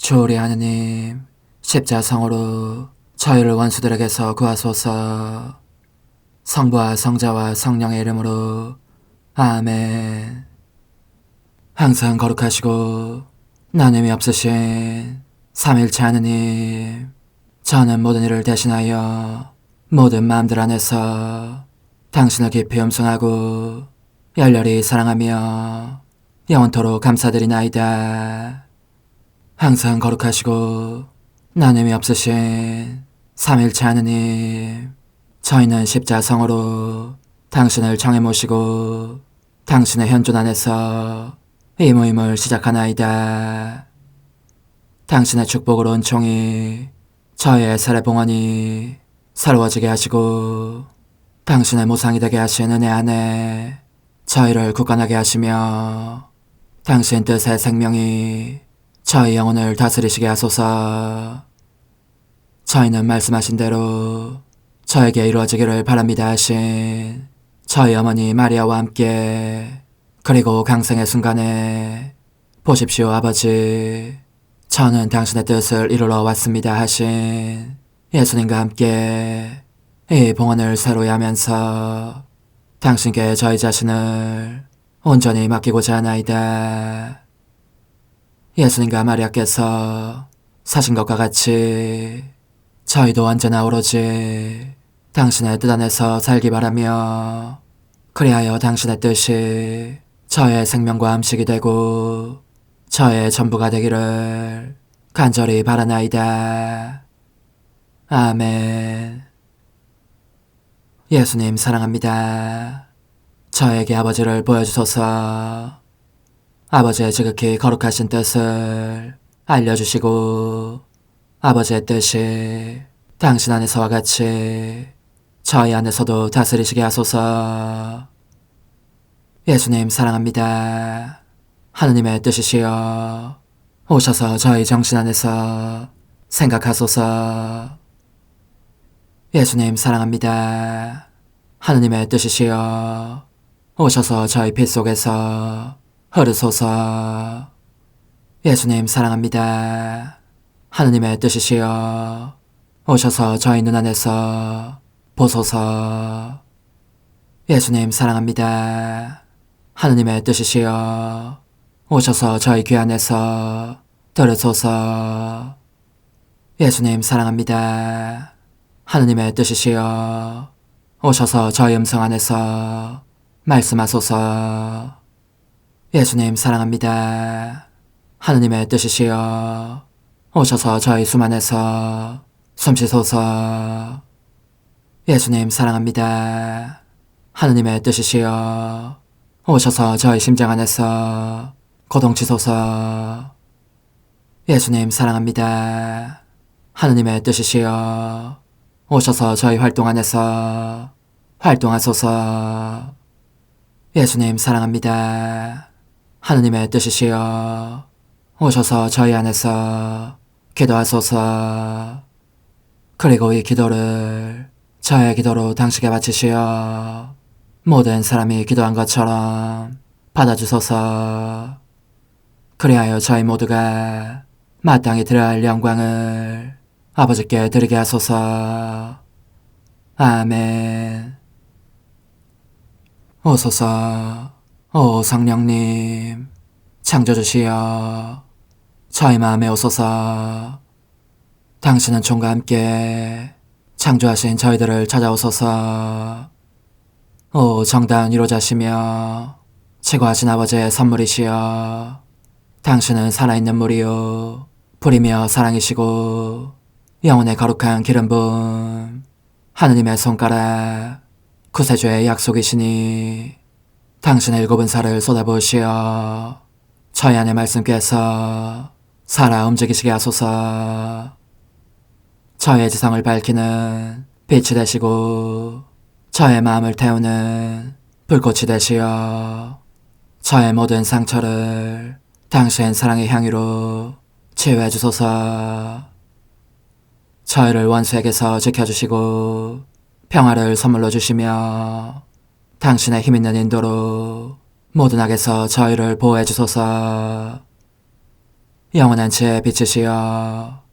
주오리 하느님, 십자성으로 저희를 원수들에게서 구하소서. 성부와 성자와 성령의 이름으로 아멘. 항상 거룩하시고 나눔이 없으신 삼일체 하느님, 저는 모든 일을 대신하여 모든 마음들 안에서 당신을 깊이 음성하고 열렬히 사랑하며 영원토록 감사드리나이다. 항상 거룩하시고 나눔이 없으신 삼일체 하느님, 저희는 십자성으로 당신을 정해 모시고 당신의 현존 안에서 이 모임을 시작하나이다. 당신의 축복으로 은총이 저희의 세례봉헌이 새로워지게 하시고 당신의 모상이 되게 하신 은혜 안에 저희를 굳건하게 하시며 당신 뜻의 생명이 저희 영혼을 다스리시게 하소서. 저희는 말씀하신 대로 저에게 이루어지기를 바랍니다 하신 저희 어머니 마리아와 함께, 그리고 강생의 순간에 보십시오 아버지, 저는 당신의 뜻을 이루러 왔습니다 하신 예수님과 함께 이 봉헌을 새로이 하면서 당신께 저희 자신을 온전히 맡기고자 하나이다. 예수님과 마리아께서 사신 것과 같이 저희도 언제나 오로지 당신의 뜻 안에서 살기 바라며, 그리하여 당신의 뜻이 저의 생명과 음식이 되고 저의 전부가 되기를 간절히 바라나이다. 아멘. 예수님 사랑합니다. 저에게 아버지를 보여주소서. 아버지의 지극히 거룩하신 뜻을 알려주시고 아버지의 뜻이 당신 안에서와 같이 저희 안에서도 다스리시게 하소서. 예수님 사랑합니다. 하느님의 뜻이시여 오셔서 저희 정신 안에서 생각하소서. 예수님 사랑합니다. 하느님의 뜻이시여 오셔서 저희 피 속에서 흐르소서. 예수님 사랑합니다. 하느님의 뜻이시여 오셔서 저희 눈 안에서 보소서. 예수님 사랑합니다. 하느님의 뜻이시여 오셔서 저희 귀 안에서 들으소서. 예수님 사랑합니다. 하느님의 뜻이시여 오셔서 저희 음성 안에서 말씀하소서. 예수님 사랑합니다. 하느님의 뜻이시여 오셔서 저희 숨 안에서 숨쉬소서. 예수님 사랑합니다. 하느님의 뜻이시여 오셔서 저희 심장 안에서 고동치소서. 예수님 사랑합니다. 하느님의 뜻이시여 오셔서 저희 활동 안에서 활동하소서. 예수님 사랑합니다. 하느님의 뜻이시여 오셔서 저희 안에서 기도하소서. 그리고 이 기도를 저의 기도로 당신께 바치시어 모든 사람이 기도한 것처럼 받아주소서. 그리하여 저희 모두가 마땅히 드려야 할 영광을 아버지께 드리게 하소서. 아멘. 오소서. 오 성령님 창조주시여 저희 마음에 오소서. 당신은 총과 함께 창조하신 저희들을 찾아오소서. 오 정다운 위로자시며 최고하신 아버지의 선물이시여 당신은 살아있는 물이요 불이며 사랑이시고 영혼의 거룩한 기름 부음 하느님의 손가락 구세주의 약속이시니 당신의 일곱은 살을 쏟아부으시어 저희 안의 말씀께서 살아 움직이시게 하소서. 저의 지성을 밝히는 빛이 되시고 저의 마음을 태우는 불꽃이 되시어 저의 모든 상처를 당신 사랑의 향유로 치유해 주소서. 저희를 원수에게서 지켜주시고 평화를 선물로 주시며 당신의 힘있는 인도로 모든 악에서 저희를 보호해 주소서. 영원한 제 빛이시여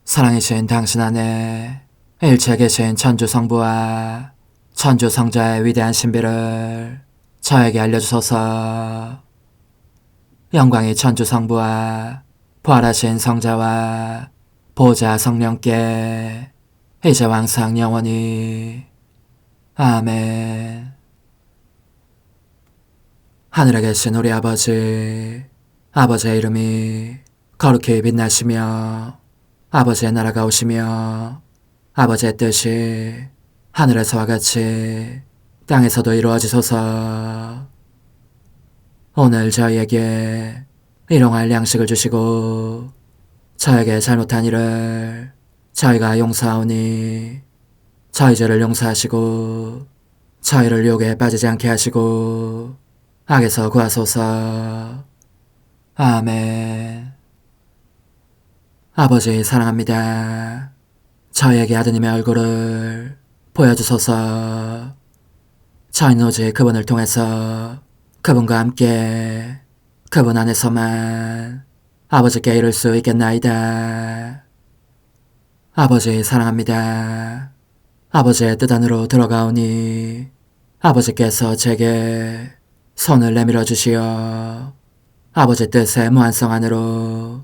사랑이신 당신 안에 일체 계신 천주 성부와 천주 성자의 위대한 신비를 저에게 알려주소서. 영광이 천주 성부와 부활하신 성자와 보좌 성령께 이제와 항상 영원히 아멘. 하늘에 계신 우리 아버지, 아버지의 이름이 거룩히 빛나시며 아버지의 나라가 오시며 아버지의 뜻이 하늘에서와 같이 땅에서도 이루어지소서. 오늘 저희에게 일용할 양식을 주시고 저에게 잘못한 일을 저희가 용서하오니 저희 죄를 용서하시고 저희를 유혹에 빠지지 않게 하시고 악에서 구하소서. 아멘. 아버지 사랑합니다. 저희에게 아드님의 얼굴을 보여주소서. 저희는 오직 그분을 통해서 그분과 함께 그분 안에서만 아버지께 이룰 수 있겠나이다. 아버지 사랑합니다. 아버지의 뜻 안으로 들어가오니 아버지께서 제게 손을 내밀어 주시어 아버지 뜻의 무한성 안으로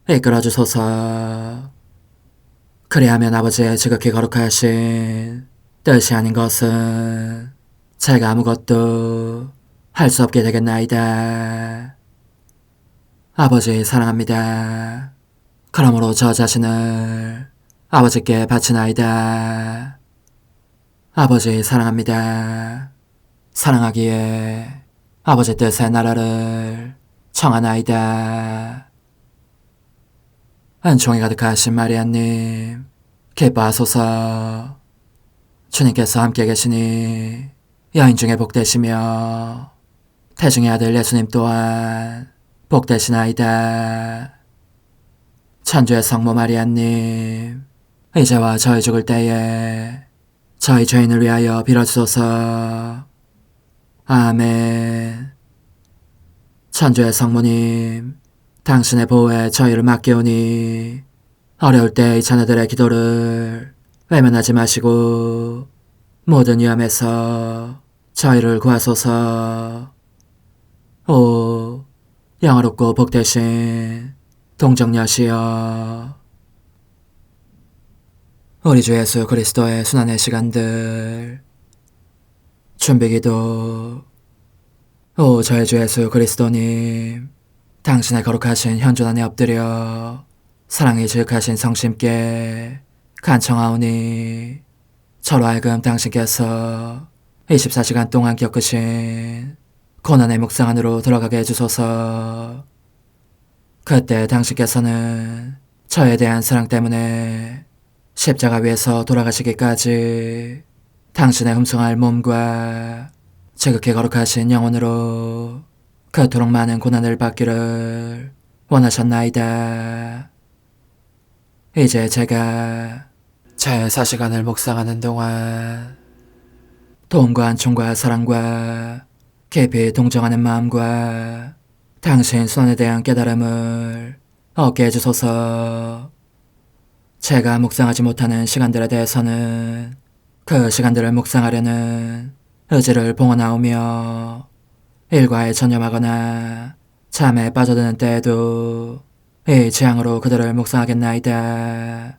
이끌어 주소서. 그리하면 아버지의 지극히 거룩하신 뜻이 아닌 것은 제가 아무것도 할 수 없게 되겠나이다. 아버지 사랑합니다. 그러므로 저 자신을 아버지께 바치나이다. 아버지 사랑합니다. 사랑하기에 아버지 뜻의 나라를 청하나이다. 은총이 가득하신 마리아님, 기뻐하소서. 주님께서 함께 계시니 여인 중에 복되시며 태중의 아들 예수님 또한 복되시나이다. 천주의 성모 마리아님, 이제와 저희 죽을 때에 저희 죄인을 위하여 빌어주소서. 아멘. 천주의 성모님, 당신의 보호에 저희를 맡기오니 어려울 때 이 자녀들의 기도를 외면하지 마시고 모든 위험에서 저희를 구하소서. 오, 영화롭고 복되신 동정녀시여, 우리 주 예수 그리스도의 순환의 시간들 준비기도. 오 저희 주 예수 그리스도님, 당신의 거룩하신 현존 안에 엎드려 사랑이 지극하신 성심께 간청하오니 저로 하여금 당신께서 24시간 동안 겪으신 고난의 묵상 안으로 들어가게 해주소서. 그때 당신께서는 저에 대한 사랑 때문에 십자가 위에서 돌아가시기까지 당신의 흠숭할 몸과 지극히 거룩하신 영혼으로 그토록 많은 고난을 받기를 원하셨나이다. 이제 제가 제 4시간을 묵상하는 동안 도움과 안총과 사랑과 깊이 동정하는 마음과 당신 손에 대한 깨달음을 얻게 해주소서. 제가 묵상하지 못하는 시간들에 대해서는 그 시간들을 묵상하려는 의지를 봉헌하오며 일과에 전념하거나 잠에 빠져드는 때에도 이 취향으로 그들을 묵상하겠나이다.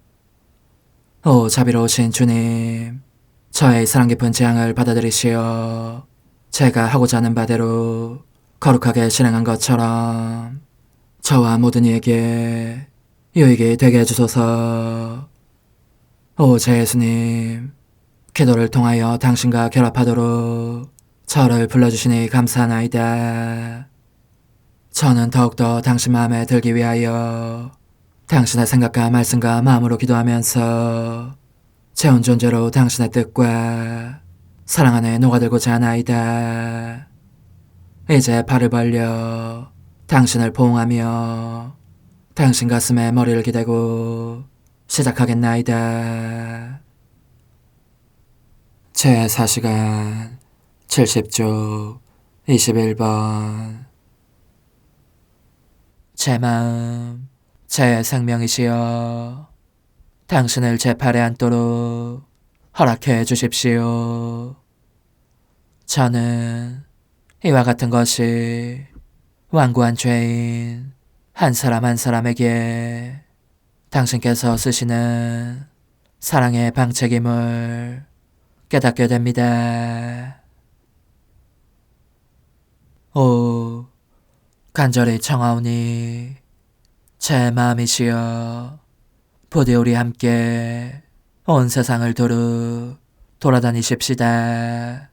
오 자비로우신 주님, 저의 사랑 깊은 재앙을 받아들이시어 제가 하고자 하는 바대로 거룩하게 실행한 것처럼 저와 모든 이에게 유익이 되게 해주소서. 오 제 예수님, 기도를 통하여 당신과 결합하도록 저를 불러주시니 감사하나이다. 저는 더욱더 당신 마음에 들기 위하여 당신의 생각과 말씀과 마음으로 기도하면서 제 온 존재로 당신의 뜻과 사랑 안에 녹아들고자 하나이다. 이제 팔을 벌려 당신을 포옹하며 당신 가슴에 머리를 기대고 시작하겠나이다. 제 4시간 70쪽 21번. 제 마음 제 생명이시여 당신을 제 팔에 안도록 허락해 주십시오. 저는 이와 같은 것이 완고한 죄인 한 사람 한 사람에게 당신께서 쓰시는 사랑의 방책임을 깨닫게 됩니다. 오, 간절히 청하오니 제 마음이시여 부디 우리 함께 온 세상을 두루 돌아다니십시다.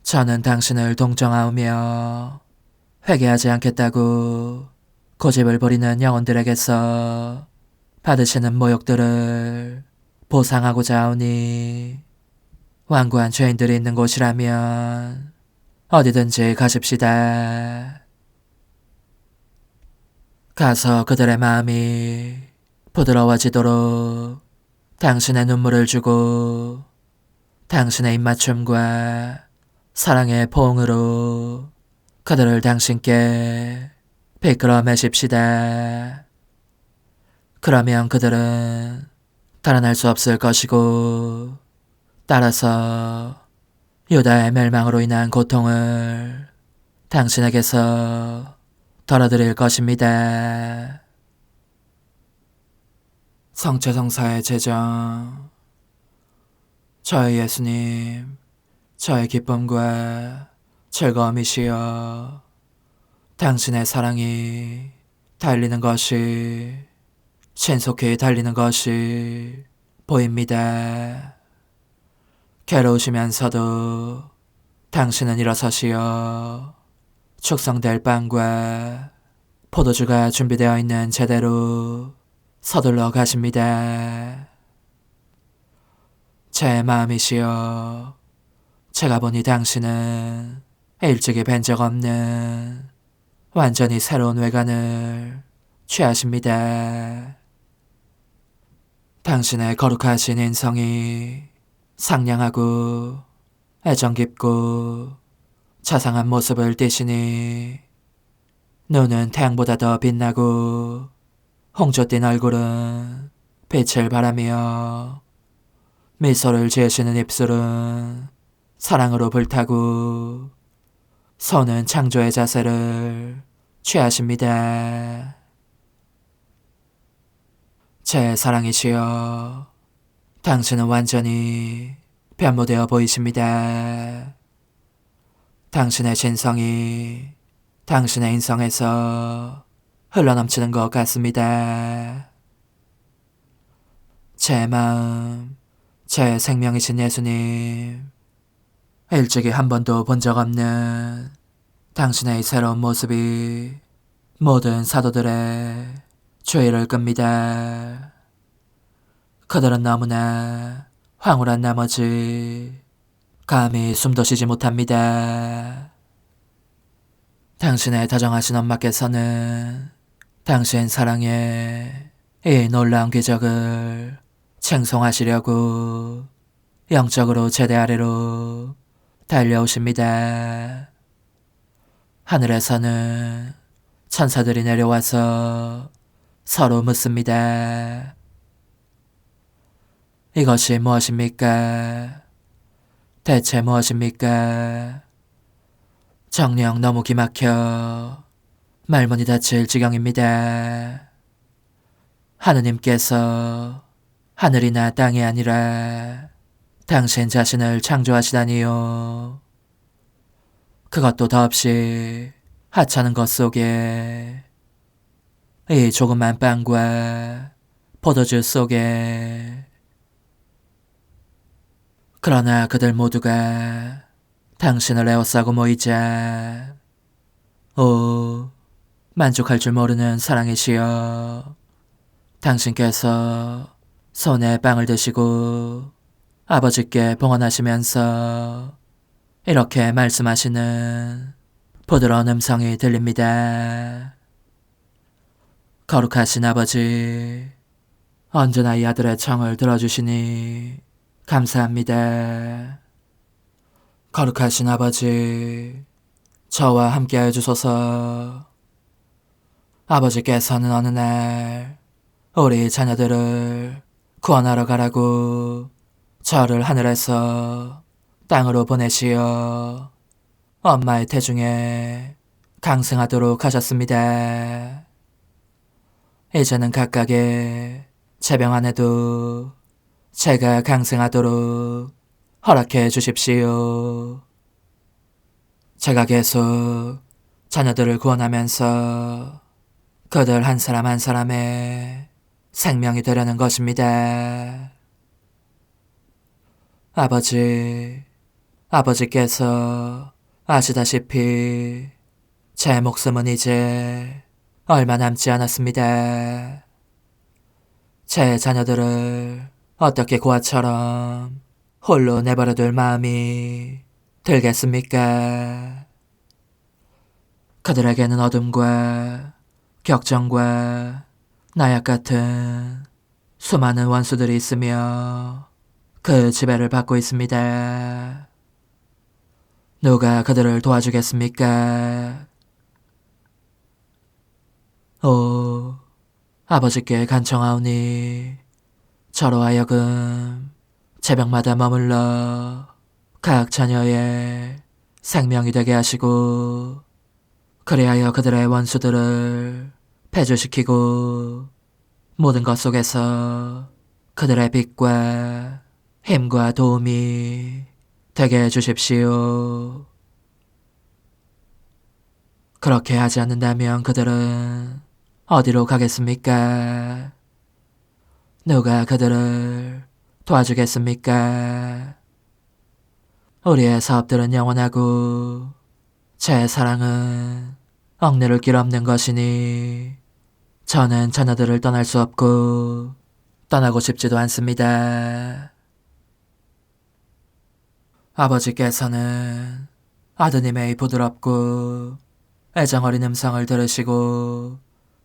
저는 당신을 동정하오며 회개하지 않겠다고 고집을 부리는 영혼들에게서 받으시는 모욕들을 보상하고자 하오니 완고한 죄인들이 있는 곳이라면 어디든지 가십시다. 가서 그들의 마음이 부드러워지도록 당신의 눈물을 주고 당신의 입맞춤과 사랑의 포옹으로 그들을 당신께 이끌어 매십시다. 그러면 그들은 달아날 수 없을 것이고 따라서 유다의 멸망으로 인한 고통을 당신에게서 덜어드릴 것입니다. 성체성사의 제정. 저의 예수님, 저의 기쁨과 즐거움이시여 당신의 사랑이 달리는 것이 신속히 달리는 것이 보입니다. 괴로우시면서도 당신은 일어서시어 축성될 빵과 포도주가 준비되어 있는 제대로 서둘러 가십니다. 제 마음이시여 제가 보니 당신은 일찍이 뵌 적 없는 완전히 새로운 외관을 취하십니다. 당신의 거룩하신 인성이 상냥하고 애정 깊고 자상한 모습을 띠시니 눈은 태양보다 더 빛나고 홍조 띤 얼굴은 빛을 발하며 미소를 지으시는 입술은 사랑으로 불타고 손은 창조의 자세를 취하십니다. 제 사랑이시여 당신은 완전히 변모되어 보이십니다. 당신의 신성이 당신의 인성에서 흘러넘치는 것 같습니다. 제 마음, 제 생명이신 예수님, 일찍이 한 번도 본 적 없는 당신의 새로운 모습이 모든 사도들의 주의를 끕니다. 그들은 너무나 황홀한 나머지 감히 숨도 쉬지 못합니다. 당신의 다정하신 엄마께서는 당신 사랑의 이 놀라운 기적을 칭송하시려고 영적으로 제대 아래로 달려오십니다. 하늘에서는 천사들이 내려와서 서로 묻습니다. 이것이 무엇입니까? 대체 무엇입니까? 정녕 너무 기막혀 말문이 닫힐 지경입니다. 하느님께서 하늘이나 땅이 아니라 당신 자신을 창조하시다니요. 그것도 더없이 하찮은 것 속에 이 조그만 빵과 포도주 속에. 그러나 그들 모두가 당신을 에워싸고 모이자 오, 만족할 줄 모르는 사랑이시여 당신께서 손에 빵을 드시고 아버지께 봉헌하시면서 이렇게 말씀하시는 부드러운 음성이 들립니다. 거룩하신 아버지, 언제나 이 아들의 청을 들어주시니 감사합니다. 거룩하신 아버지, 저와 함께하여 주소서. 아버지께서는 어느 날 우리 자녀들을 구원하러 가라고 저를 하늘에서 땅으로 보내시어 엄마의 태중에 강승하도록 하셨습니다. 이제는 각각의 제병 안에도 제가 강승하도록 허락해 주십시오. 제가 계속 자녀들을 구원하면서 그들 한 사람 한 사람의 생명이 되려는 것입니다. 아버지께서 아시다시피 제 목숨은 이제 얼마 남지 않았습니다. 제 자녀들을 어떻게 고아처럼 홀로 내버려둘 마음이 들겠습니까? 그들에게는 어둠과 격정과 나약 같은 수많은 원수들이 있으며 그 지배를 받고 있습니다. 누가 그들을 도와주겠습니까? 오, 아버지께 간청하오니 저로 하여금 제병마다 머물러 각 자녀의 생명이 되게 하시고 그리하여 그들의 원수들을 패주시키고 모든 것 속에서 그들의 빛과 힘과 도움이 되게 해주십시오. 그렇게 하지 않는다면 그들은 어디로 가겠습니까? 누가 그들을 도와주겠습니까? 우리의 사업들은 영원하고 제 사랑은 억누를 길 없는 것이니 저는 자녀들을 떠날 수 없고 떠나고 싶지도 않습니다. 아버지께서는 아드님의 부드럽고 애정어린 음성을 들으시고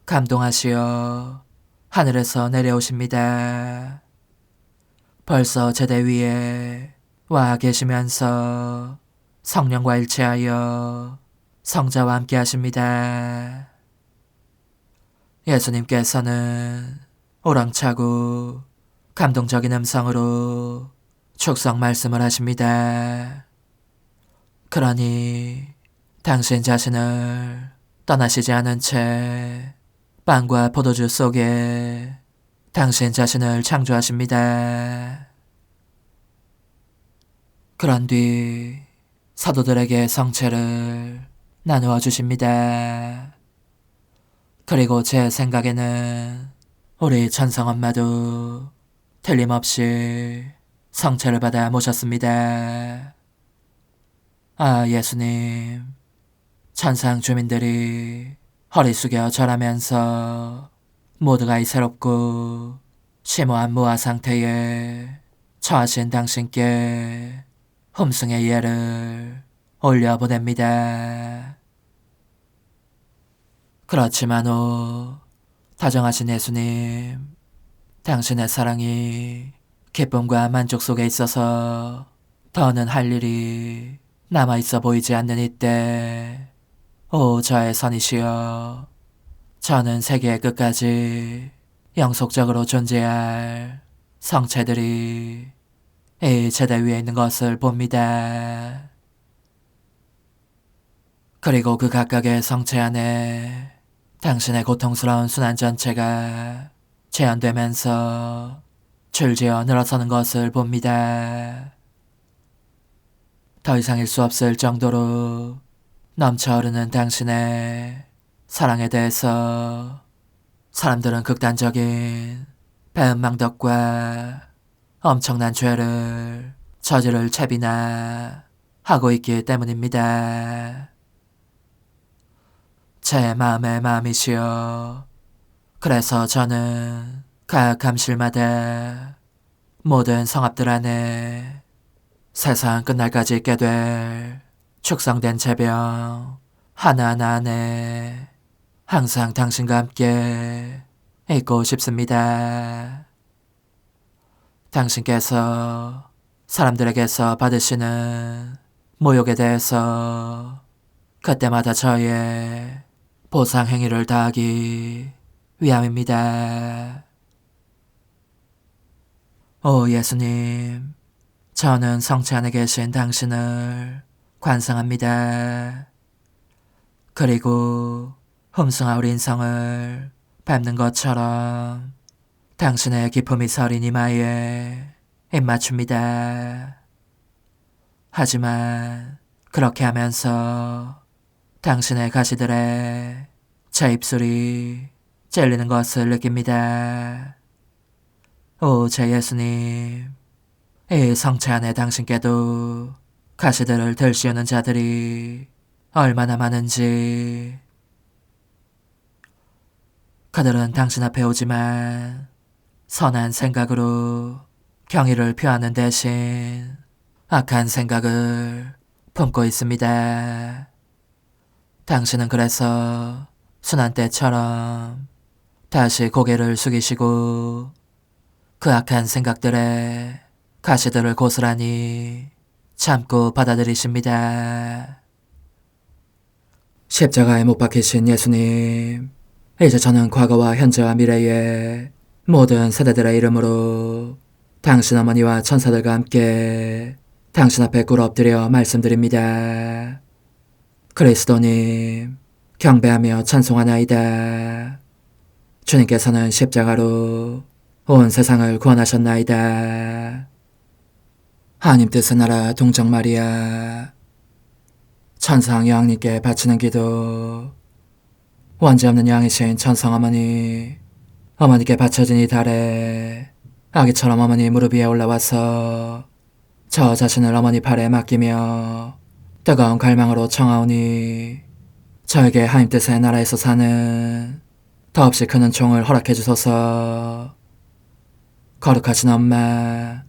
감동하시어 하늘에서 내려오십니다. 벌써 제대 위에 와 계시면서 성령과 일치하여 성자와 함께 하십니다. 예수님께서는 우렁차고 감동적인 음성으로 축성 말씀을 하십니다. 그러니 당신 자신을 떠나시지 않은 채 빵과 포도주 속에 당신 자신을 창조하십니다. 그런 뒤 사도들에게 성체를 나누어 주십니다. 그리고 제 생각에는 우리 천성엄마도 틀림없이 성체를 받아 모셨습니다. 아, 예수님, 천상 주민들이 허리 숙여 절하면서 모두가 이 새롭고 심오한 무아 상태에 처하신 당신께 hum승의 예를 올려보냅니다. 그렇지만 다정하신 예수님, 당신의 사랑이 기쁨과 만족 속에 있어서 더는 할 일이 남아있어 보이지 않는 이때, 오 저의 선이시여, 저는 세계의 끝까지 영속적으로 존재할 성체들이 이 제대 위에 있는 것을 봅니다. 그리고 그 각각의 성체 안에 당신의 고통스러운 순환 전체가 재현되면서 줄지어 늘어서는 것을 봅니다. 더 이상일 수 없을 정도로 넘쳐흐르는 당신의 사랑에 대해서 사람들은 극단적인 배은망덕과 엄청난 죄를 저지를 채비나 하고 있기 때문입니다. 제 마음의 마음이시여, 그래서 저는 각 감실마다 모든 성읍들 안에 세상 끝날까지 있게 될 축성된 제병 하나하나 안에 항상 당신과 함께 있고 싶습니다. 당신께서 사람들에게서 받으시는 모욕에 대해서 그때마다 저의 보상 행위를 다하기 위함입니다. 오 예수님, 저는 성체 안에 계신 당신을 관상합니다. 그리고 흠숭아울 인성을 밟는 것처럼 당신의 기품이 서린 이마에 입맞춥니다. 하지만 그렇게 하면서 당신의 가시들에 제 입술이 찔리는 것을 느낍니다. 오 제 예수님, 이 성체 안에 당신께도 가시들을 들씌우는 자들이 얼마나 많은지. 그들은 당신 앞에 오지만 선한 생각으로 경의를 표하는 대신 악한 생각을 품고 있습니다. 당신은 그래서 순환 때처럼 다시 고개를 숙이시고 그 악한 생각들의 가시들을 고스란히 참고 받아들이십니다. 십자가에 못 박히신 예수님, 이제 저는 과거와 현재와 미래의 모든 세대들의 이름으로 당신 어머니와 천사들과 함께 당신 앞에 꿇어 엎드려 말씀드립니다. 그리스도님, 경배하며 찬송하나이다. 주님께서는 십자가로 온 세상을 구원하셨나이다. 하나님 뜻의 나라 동정 마리아, 천상 여왕님께 바치는 기도. 원죄 없는 여왕이신 천상 어머니, 어머니께 바쳐진 이 달에 아기처럼 어머니 무릎 위에 올라와서 저 자신을 어머니 팔에 맡기며 뜨거운 갈망으로 청하오니 저에게 하나님 뜻의 나라에서 사는 더없이 큰 은총을 허락해 주소서. 거룩하신 엄마,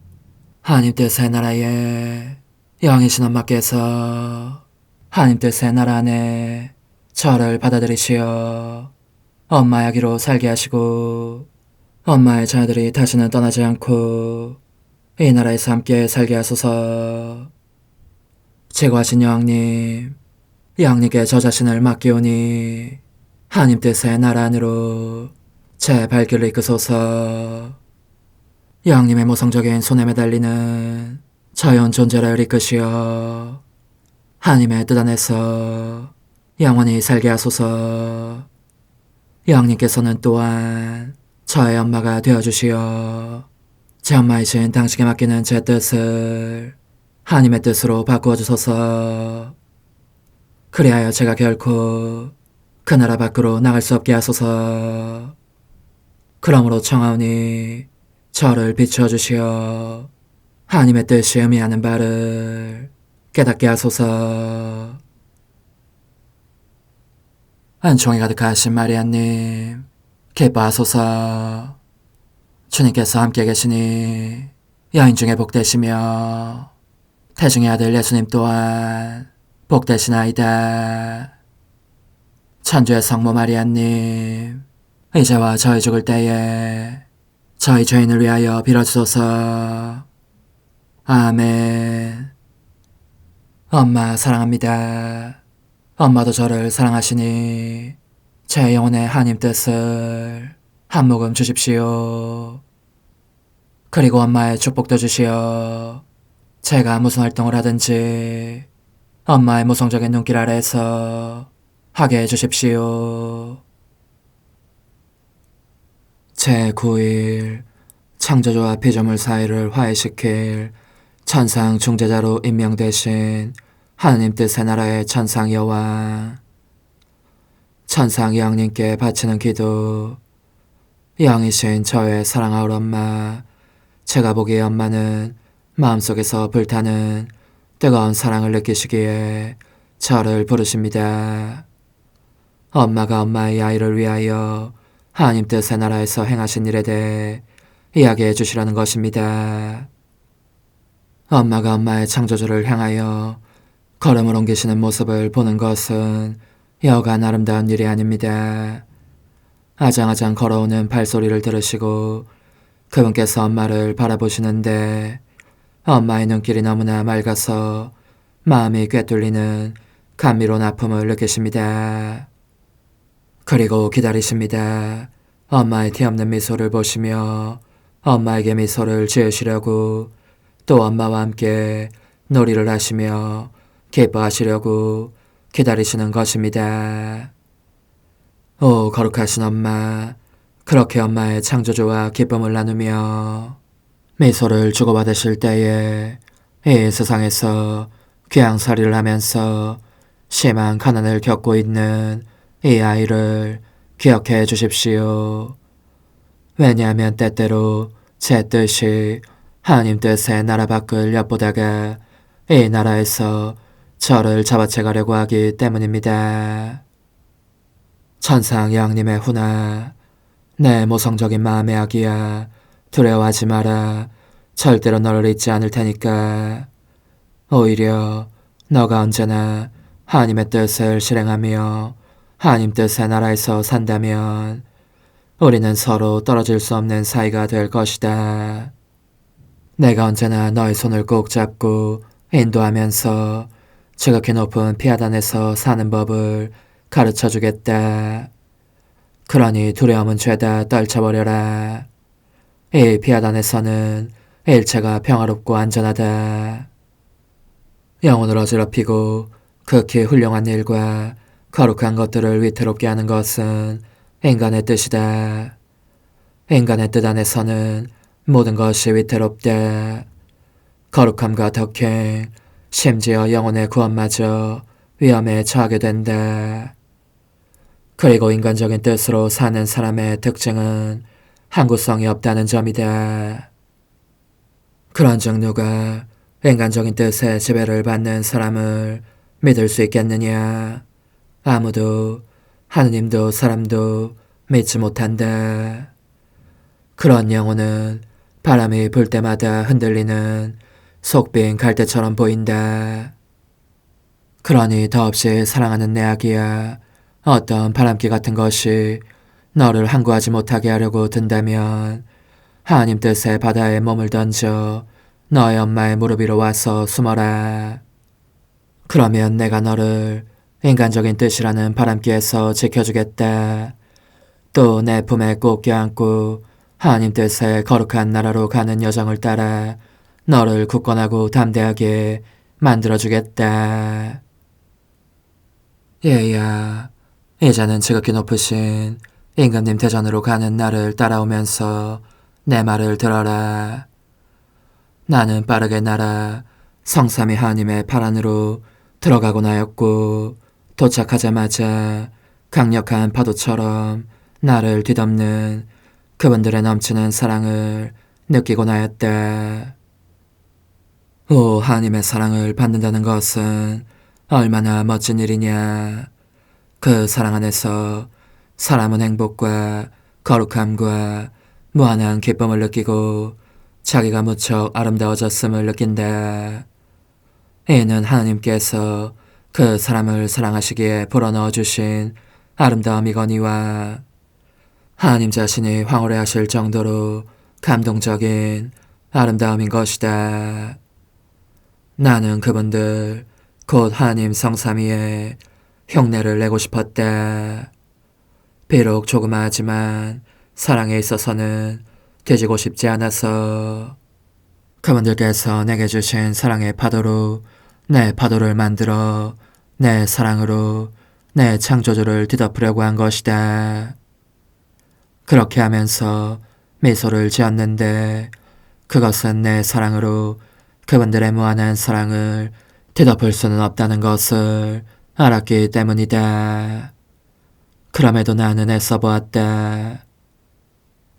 하나님 뜻의 나라에 여왕이신 엄마께서 하나님 뜻의 나라 안에 저를 받아들이시어 엄마의 아기로 살게 하시고 엄마의 자녀들이 다시는 떠나지 않고 이 나라에서 함께 살게 하소서. 제거하신 여왕님, 여왕님께 저 자신을 맡기오니 하나님 뜻의 나라 안으로 제 발길을 이끄소서. 여왕님의 모성적인 손에 매달리는 자연 존재를 이끄시어 하나님의 뜻 안에서 영원히 살게 하소서. 여왕님께서는 또한 저의 엄마가 되어주시어 제 엄마이신 당신께 맡기는 제 뜻을 하나님의 뜻으로 바꾸어 주소서. 그리하여 제가 결코 그 나라 밖으로 나갈 수 없게 하소서. 그러므로 청하오니 저를 비추어 주시어 하나님의 뜻이 의미하는 바를 깨닫게 하소서. 은총이 가득하신 마리아님, 기뻐하소서. 주님께서 함께 계시니 여인 중에 복되시며 태중의 아들 예수님 또한 복되시나이다. 천주의 성모 마리아님, 이제와 저희 죽을 때에 저희 죄인을 위하여 빌어주소서. 아멘. 엄마 사랑합니다. 엄마도 저를 사랑하시니 제 영혼의 하나님 뜻을 한 모금 주십시오. 그리고 엄마의 축복도 주시어 제가 무슨 활동을 하든지 엄마의 모성적인 눈길 아래에서 하게 해주십시오. 제9일, 창조주와 피조물 사이를 화해시킬 천상 중재자로 임명되신 하나님 뜻의 나라의 천상 여왕, 천상 여왕님께 바치는 기도. 여왕이신 저의 사랑하올 엄마, 제가 보기에 엄마는 마음속에서 불타는 뜨거운 사랑을 느끼시기에 저를 부르십니다. 엄마가 엄마의 아이를 위하여 하나님 뜻의 나라에서 행하신 일에 대해 이야기해 주시라는 것입니다. 엄마가 엄마의 창조주를 향하여 걸음을 옮기시는 모습을 보는 것은 여간 아름다운 일이 아닙니다. 아장아장 걸어오는 발소리를 들으시고 그분께서 엄마를 바라보시는데 엄마의 눈길이 너무나 맑아서 마음이 꿰뚫리는 감미로운 아픔을 느끼십니다. 그리고 기다리십니다. 엄마의 티없는 미소를 보시며 엄마에게 미소를 지으시려고, 또 엄마와 함께 놀이를 하시며 기뻐하시려고 기다리시는 것입니다. 오, 거룩하신 엄마, 그렇게 엄마의 창조주와 기쁨을 나누며 미소를 주고받으실 때에 이 세상에서 귀양살이를 하면서 심한 가난을 겪고 있는 이 아이를 기억해 주십시오. 왜냐하면 때때로 제 뜻이 하나님 뜻의 나라 밖을 엿보다가 이 나라에서 저를 잡아채가려고 하기 때문입니다. 천상 여왕님의 훈아, 내 모성적인 마음의 아기야, 두려워하지 마라. 절대로 너를 잊지 않을 테니까. 오히려 너가 언제나 하나님의 뜻을 실행하며 하나님 뜻의 나라에서 산다면 우리는 서로 떨어질 수 없는 사이가 될 것이다. 내가 언제나 너의 손을 꼭 잡고 인도하면서 지극히 높은 피하단에서 사는 법을 가르쳐 주겠다. 그러니 두려움은 죄다 떨쳐버려라. 이 피하단에서는 일체가 평화롭고 안전하다. 영혼을 어지럽히고 극히 훌륭한 일과 거룩한 것들을 위태롭게 하는 것은 인간의 뜻이다. 인간의 뜻 안에서는 모든 것이 위태롭다. 거룩함과 덕행, 심지어 영혼의 구원마저 위험에 처하게 된다. 그리고 인간적인 뜻으로 사는 사람의 특징은 항구성이 없다는 점이다. 그런즉 누가 인간적인 뜻의 지배를 받는 사람을 믿을 수 있겠느냐? 아무도, 하느님도 사람도 믿지 못한다. 그런 영혼은 바람이 불 때마다 흔들리는 속빈 갈대처럼 보인다. 그러니 더없이 사랑하는 내 아기야, 어떤 바람기 같은 것이 너를 항구하지 못하게 하려고 든다면 하나님 뜻의 바다에 몸을 던져 너의 엄마의 무릎 위로 와서 숨어라. 그러면 내가 너를 인간적인 뜻이라는 바람기에서 지켜주겠다. 또 내 품에 꼭 껴안고 하나님 뜻의 거룩한 나라로 가는 여정을 따라 너를 굳건하고 담대하게 만들어주겠다. 얘야, 이제는 지극히 높으신 임금님 대전으로 가는 나를 따라오면서 내 말을 들어라. 나는 빠르게 날아 성삼위 하나님의 발 안으로 들어가곤 하였고, 도착하자마자 강력한 파도처럼 나를 뒤덮는 그분들의 넘치는 사랑을 느끼곤 하였다. 오, 하나님의 사랑을 받는다는 것은 얼마나 멋진 일이냐. 그 사랑 안에서 사람은 행복과 거룩함과 무한한 기쁨을 느끼고 자기가 무척 아름다워졌음을 느낀다. 이는 하나님께서 그 사람을 사랑하시기에 불어넣어주신 아름다움이거니와 하나님 자신이 황홀해하실 정도로 감동적인 아름다움인 것이다. 나는 그분들, 곧 하나님 성삼위의 흉내를 내고 싶었다. 비록 조그마하지만 사랑에 있어서는 뒤지고 싶지 않아서 그분들께서 내게 주신 사랑의 파도로 내 파도를 만들어 내 사랑으로 내 창조주를 뒤덮으려고 한 것이다. 그렇게 하면서 미소를 지었는데 그것은 내 사랑으로 그분들의 무한한 사랑을 뒤덮을 수는 없다는 것을 알았기 때문이다. 그럼에도 나는 애써 보았다.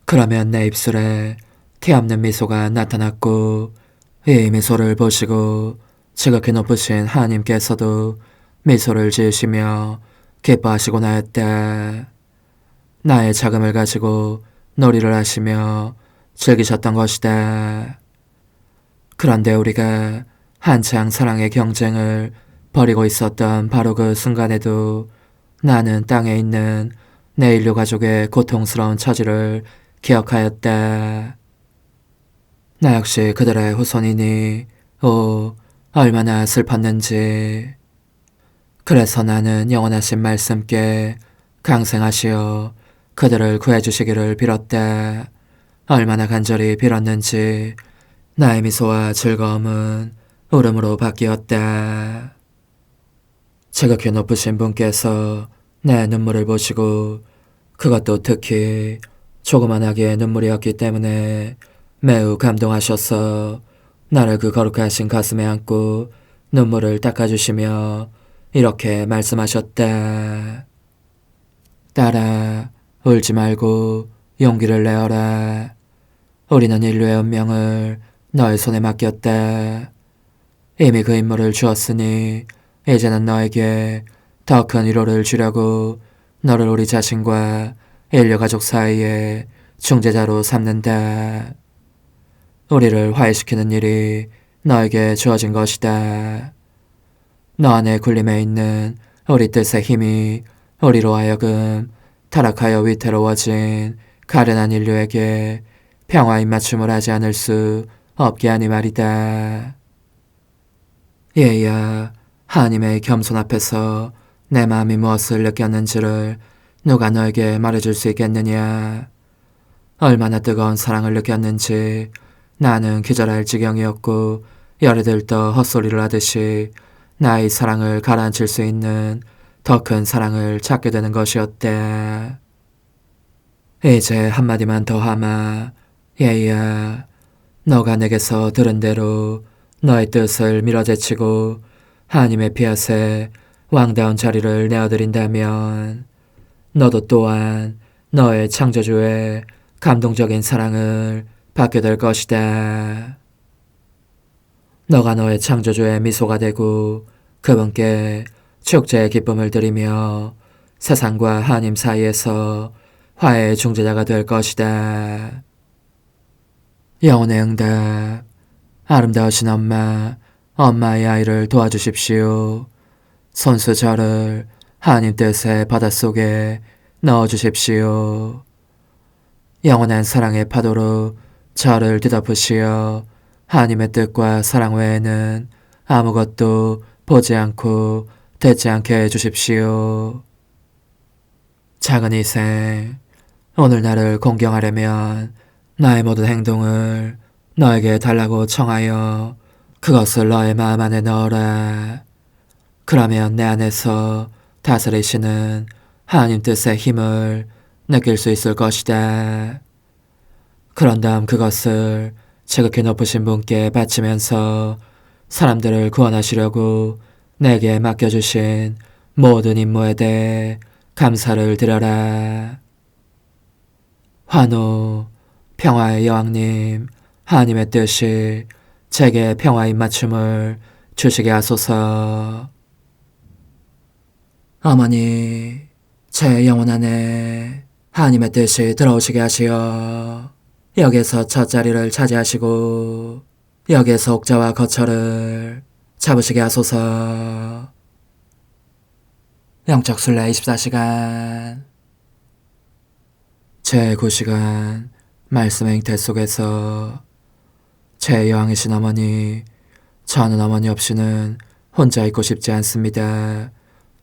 그러면 내 입술에 티없는 미소가 나타났고, 이 미소를 보시고 지극히 높으신 하나님께서도 미소를 지으시며 기뻐하시곤 하였다. 나의 자금을 가지고 놀이를 하시며 즐기셨던 것이다. 그런데 우리가 한창 사랑의 경쟁을 벌이고 있었던 바로 그 순간에도 나는 땅에 있는 내 인류 가족의 고통스러운 처지를 기억하였다. 나 역시 그들의 후손이니 오, 얼마나 슬펐는지. 그래서 나는 영원하신 말씀께 강생하시어 그들을 구해주시기를 빌었다. 얼마나 간절히 빌었는지 나의 미소와 즐거움은 울음으로 바뀌었다. 지극히 높으신 분께서 내 눈물을 보시고 그것도 특히 조그만하게 눈물이었기 때문에 매우 감동하셔서 나를 그 거룩하신 가슴에 안고 눈물을 닦아주시며 이렇게 말씀하셨다. 딸아, 울지 말고 용기를 내어라. 우리는 인류의 운명을 너의 손에 맡겼다. 이미 그 임무를 주었으니 이제는 너에게 더 큰 위로를 주려고 너를 우리 자신과 인류 가족 사이에 중재자로 삼는다. 우리를 화해시키는 일이 너에게 주어진 것이다. 너 안에 군림해 있는 우리 뜻의 힘이 우리로 하여금 타락하여 위태로워진 가련한 인류에게 평화 입맞춤을 하지 않을 수 없게 하니 말이다. 얘야, 하나님의 겸손 앞에서 내 마음이 무엇을 느꼈는지를 누가 너에게 말해줄 수 있겠느냐. 얼마나 뜨거운 사랑을 느꼈는지 나는 기절할 지경이었고 열이 들떠 헛소리를 하듯이 나의 사랑을 가라앉힐 수 있는 더 큰 사랑을 찾게 되는 것이었대. 이제 한마디만 더 하마. 얘야, 너가 내게서 들은 대로 너의 뜻을 밀어제치고 하나님의 피앗에 왕다운 자리를 내어드린다면 너도 또한 너의 창조주의 감동적인 사랑을 받게 될 것이다. 너가 너의 창조주의 미소가 되고 그분께 축제의 기쁨을 드리며 세상과 하나님 사이에서 화해의 중재자가 될 것이다. 영혼의 응답. 아름다우신 엄마, 엄마의 아이를 도와주십시오. 손수 저를 하나님 뜻의 바닷속에 넣어주십시오. 영원한 사랑의 파도로 저를 뒤덮으시어 하나님의 뜻과 사랑 외에는 아무것도 보지 않고 듣지 않게 해주십시오. 작은 희생, 오늘 나를 공경하려면 나의 모든 행동을 너에게 달라고 청하여 그것을 너의 마음 안에 넣어라. 그러면 내 안에서 다스리시는 하나님 뜻의 힘을 느낄 수 있을 것이다. 그런 다음 그것을 지극히 높으신 분께 바치면서 사람들을 구원하시려고 내게 맡겨주신 모든 임무에 대해 감사를 드려라. 환호, 평화의 여왕님, 하나님의 뜻이 제게 평화 입맞춤을 주시게 하소서. 어머니, 제 영혼 안에 하나님의 뜻이 들어오시게 하시어 여기에서 첫 자리를 차지하시고 여기에서 옥자와 거처를 잡으시게 하소서. 영적 순례 24시간 제9시간 말씀의 행태 속에서 제 여왕이신 어머니, 저는 어머니 없이는 혼자 있고 싶지 않습니다.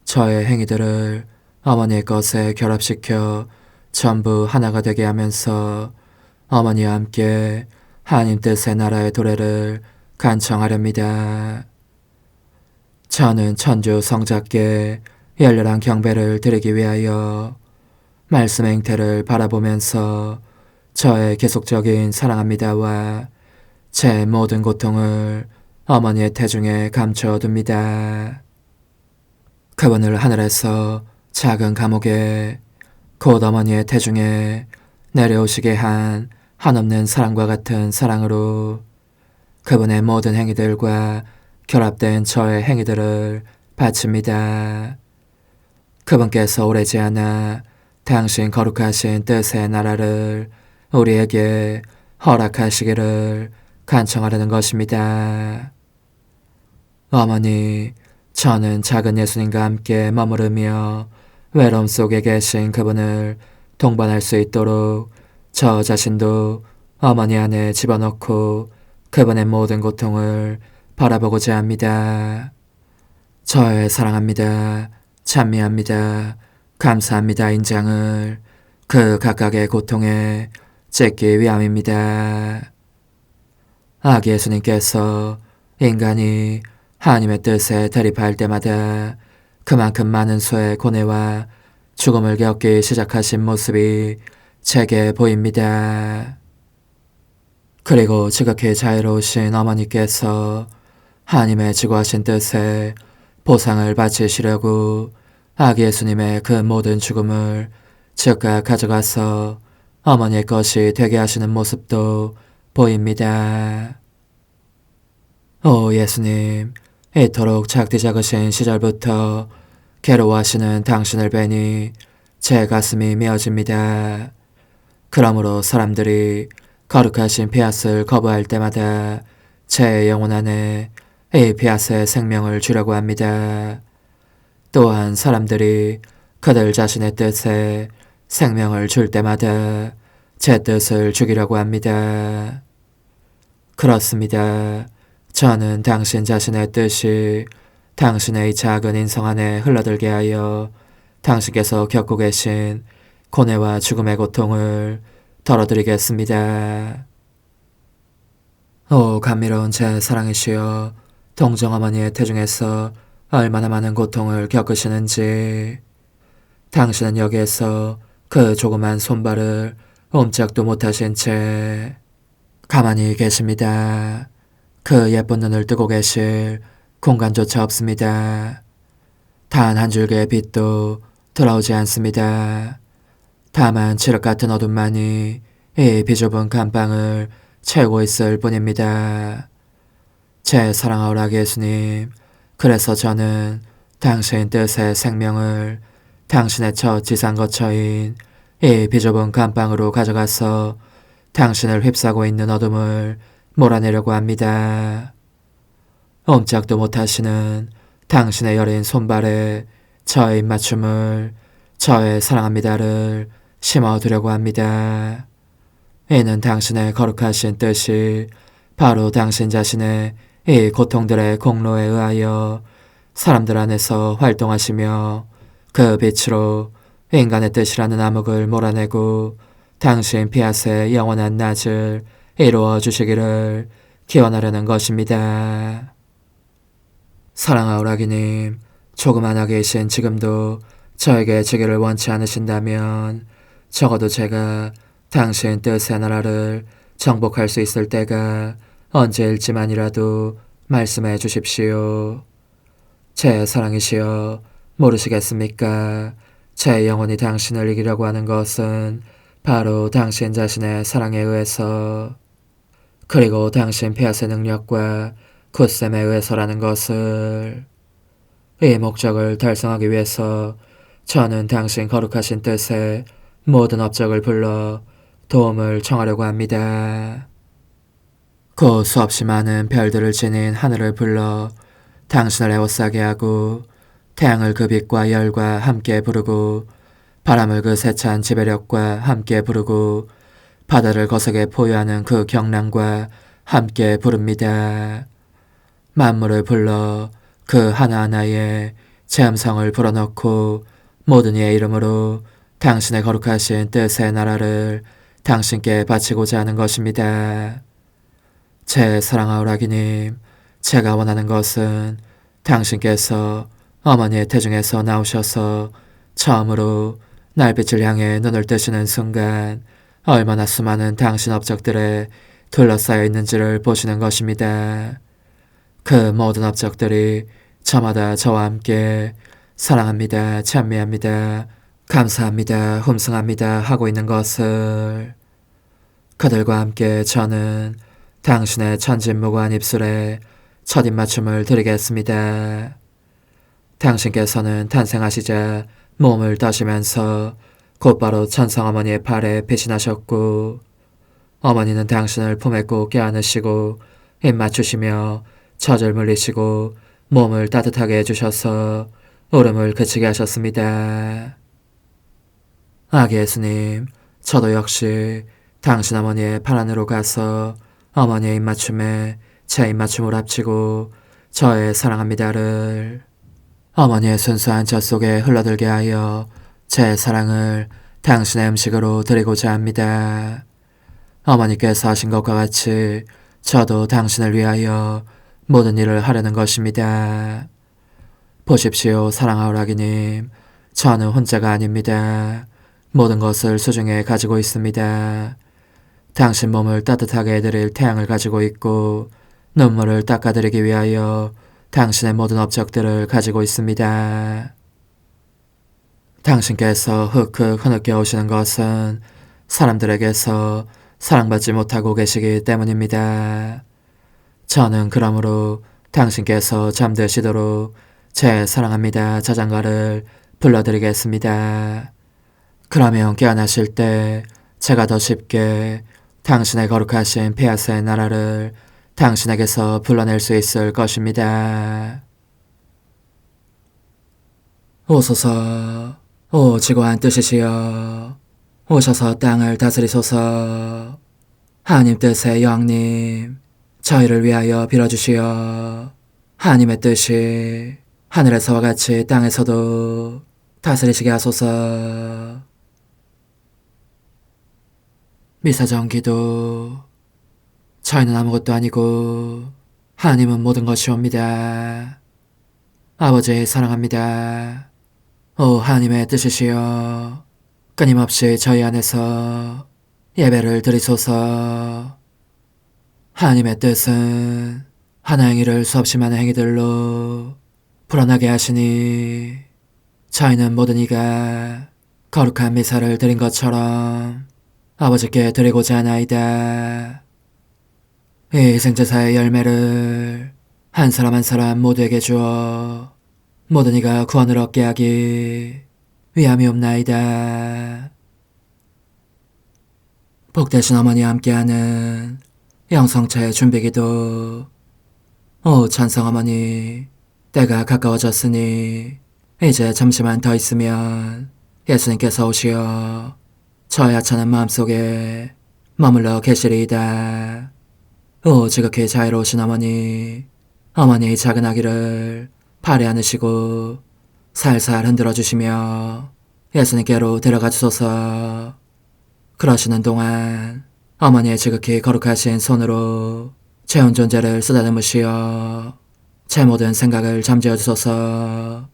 저의 행위들을 어머니의 것에 결합시켜 전부 하나가 되게 하면서 어머니와 함께 하나님 뜻의 나라의 도래를 간청하렵니다. 저는 천주 성자께 열렬한 경배를 드리기 위하여 말씀의 행태를 바라보면서 저의 계속적인 사랑합니다와 제 모든 고통을 어머니의 태중에 감춰둡니다. 그분을 하늘에서 작은 감옥에 곧 어머니의 태중에 내려오시게 한 한없는 사랑과 같은 사랑으로 그분의 모든 행위들과 결합된 저의 행위들을 바칩니다. 그분께서 오래지 않아 당신 거룩하신 뜻의 나라를 우리에게 허락하시기를 간청하려는 것입니다. 어머니, 저는 작은 예수님과 함께 머무르며 외로움 속에 계신 그분을 동반할 수 있도록 저 자신도 어머니 안에 집어넣고 그분의 모든 고통을 바라보고자 합니다. 저의 사랑합니다. 찬미합니다. 감사합니다 인장을 그 각각의 고통에 찢기 위함입니다. 아기 예수님께서 인간이 하나님의 뜻에 대립할 때마다 그만큼 많은 수의 고뇌와 죽음을 겪기 시작하신 모습이 제게 보입니다. 그리고 지극히 자유로우신 어머니께서 하나님의 지고하신 뜻에 보상을 바치시려고 아기 예수님의 그 모든 죽음을 즉각 가져가서 어머니의 것이 되게 하시는 모습도 보입니다. 오 예수님, 이토록 작디 작으신 시절부터 괴로워하시는 당신을 뵈니 제 가슴이 메어집니다. 그러므로 사람들이 거룩하신 피앗을 거부할 때마다 제 영혼 안에 이 피앗의 생명을 주려고 합니다. 또한 사람들이 그들 자신의 뜻에 생명을 줄 때마다 제 뜻을 죽이려고 합니다. 그렇습니다. 저는 당신 자신의 뜻이 당신의 이 작은 인성 안에 흘러들게 하여 당신께서 겪고 계신 고뇌와 죽음의 고통을 덜어드리겠습니다. 오 감미로운 제 사랑이시여, 동정어머니의 태중에서 얼마나 많은 고통을 겪으시는지 당신은 여기에서 그 조그만 손발을 옴짝도 못하신 채 가만히 계십니다. 그 예쁜 눈을 뜨고 계실 공간조차 없습니다. 단 한 줄기의 빛도 돌아오지 않습니다. 다만 칠흑 같은 어둠만이 이 비좁은 감방을 채우고 있을 뿐입니다. 제 사랑하오 아기 예수님, 그래서 저는 당신 뜻의 생명을 당신의 첫 지상거처인 이 비좁은 감방으로 가져가서 당신을 휩싸고 있는 어둠을 몰아내려고 합니다. 옴짝도 못하시는 당신의 여린 손발에 저의 입맞춤을, 저의 사랑합니다를 심어두려고 합니다. 이는 당신의 거룩하신 뜻이 바로 당신 자신의 이 고통들의 공로에 의하여 사람들 안에서 활동하시며 그 빛으로 인간의 뜻이라는 암흑을 몰아내고 당신 피앗의 영원한 낮을 이루어 주시기를 기원하려는 것입니다. 사랑하오 아기님, 조그만 아기이신 지금도 저에게 주기를 원치 않으신다면 적어도 제가 당신 뜻의 나라를 정복할 수 있을 때가 언제일지만이라도 말씀해 주십시오. 제 사랑이시여, 모르시겠습니까? 제 영혼이 당신을 이기려고 하는 것은 바로 당신 자신의 사랑에 의해서, 그리고 당신 피앗의 능력과 굳셈에 의해서라는 것을. 이 목적을 달성하기 위해서 저는 당신 거룩하신 뜻에 모든 업적을 불러 도움을 청하려고 합니다. 그 수없이 많은 별들을 지닌 하늘을 불러 당신을 에워싸게 하고 태양을 그 빛과 열과 함께 부르고 바람을 그 세찬 지배력과 함께 부르고 바다를 거세게 포효하는 그 경랑과 함께 부릅니다. 만물을 불러 그 하나하나에 제 음성을 불어넣고 모든 이의 이름으로 당신의 거룩하신 뜻의 나라를 당신께 바치고자 하는 것입니다. 제 사랑하오 아기님, 제가 원하는 것은 당신께서 어머니의 태중에서 나오셔서 처음으로 날빛을 향해 눈을 뜨시는 순간 얼마나 수많은 당신 업적들에 둘러싸여 있는지를 보시는 것입니다. 그 모든 업적들이 저마다 저와 함께 사랑합니다, 찬미합니다, 감사합니다, hum승합니다 하고 있는 것을. 그들과 함께 저는 당신의 천진무구한 입술에 첫 입맞춤을 드리겠습니다. 당신께서는 탄생하시자 몸을 떠시면서 곧바로 천성어머니의 팔에 배신하셨고 어머니는 당신을 품에 꼭 껴안으시고 입 맞추시며 젖을 물리시고 몸을 따뜻하게 해주셔서 울음을 그치게 하셨습니다. 아기 예수님, 저도 역시 당신 어머니의 팔 안으로 가서 어머니의 입맞춤에 제 입맞춤을 합치고 저의 사랑합니다를 어머니의 순수한 젖 속에 흘러들게 하여 제 사랑을 당신의 음식으로 드리고자 합니다. 어머니께서 하신 것과 같이 저도 당신을 위하여 모든 일을 하려는 것입니다. 보십시오, 사랑하오라기님. 저는 혼자가 아닙니다. 모든 것을 소중히 가지고 있습니다. 당신 몸을 따뜻하게 해드릴 태양을 가지고 있고 눈물을 닦아드리기 위하여 당신의 모든 업적들을 가지고 있습니다. 당신께서 흑흑 흐느껴 오시는 것은 사람들에게서 사랑받지 못하고 계시기 때문입니다. 저는 그러므로 당신께서 잠드시도록 제 사랑합니다 자장가를 불러드리겠습니다. 그러면 깨어나실 때 제가 더 쉽게 당신의 거룩하신 폐하스의 나라를 당신에게서 불러낼 수 있을 것입니다. 오소서, 오 지고한 뜻이시여, 오셔서 땅을 다스리소서. 하나님 뜻의 여왕님, 저희를 위하여 빌어주시어. 하나님의 뜻이 하늘에서와 같이 땅에서도 다스리시게 하소서. 미사정 기도. 저희는 아무것도 아니고 하나님은 모든 것이옵니다. 아버지 사랑합니다. 오 하나님의 뜻이시여, 끊임없이 저희 안에서 예배를 드리소서. 하나님의 뜻은 하나 행위를 수없이 많은 행위들로 불어나게 하시니 저희는 모든 이가 거룩한 미사를 드린 것처럼 아버지께 드리고자 하나이다. 이 희생제사의 열매를 한 사람 한 사람 모두에게 주어 모든 이가 구원을 얻게 하기 위함이옵나이다. 복되신 어머니와 함께하는 영성체 준비기도. 오 찬성 어머니, 때가 가까워졌으니 이제 잠시만 더 있으면 예수님께서 오시어 저의 하찮은 마음속에 머물러 계시리이다. 오 지극히 자유로우신 어머니, 어머니의 작은 아기를 팔에 안으시고 살살 흔들어 주시며 예수님께로 데려가 주소서. 그러시는 동안 어머니의 지극히 거룩하신 손으로 제 온 존재를 쓰다듬으시어 제 모든 생각을 잠재워 주소서.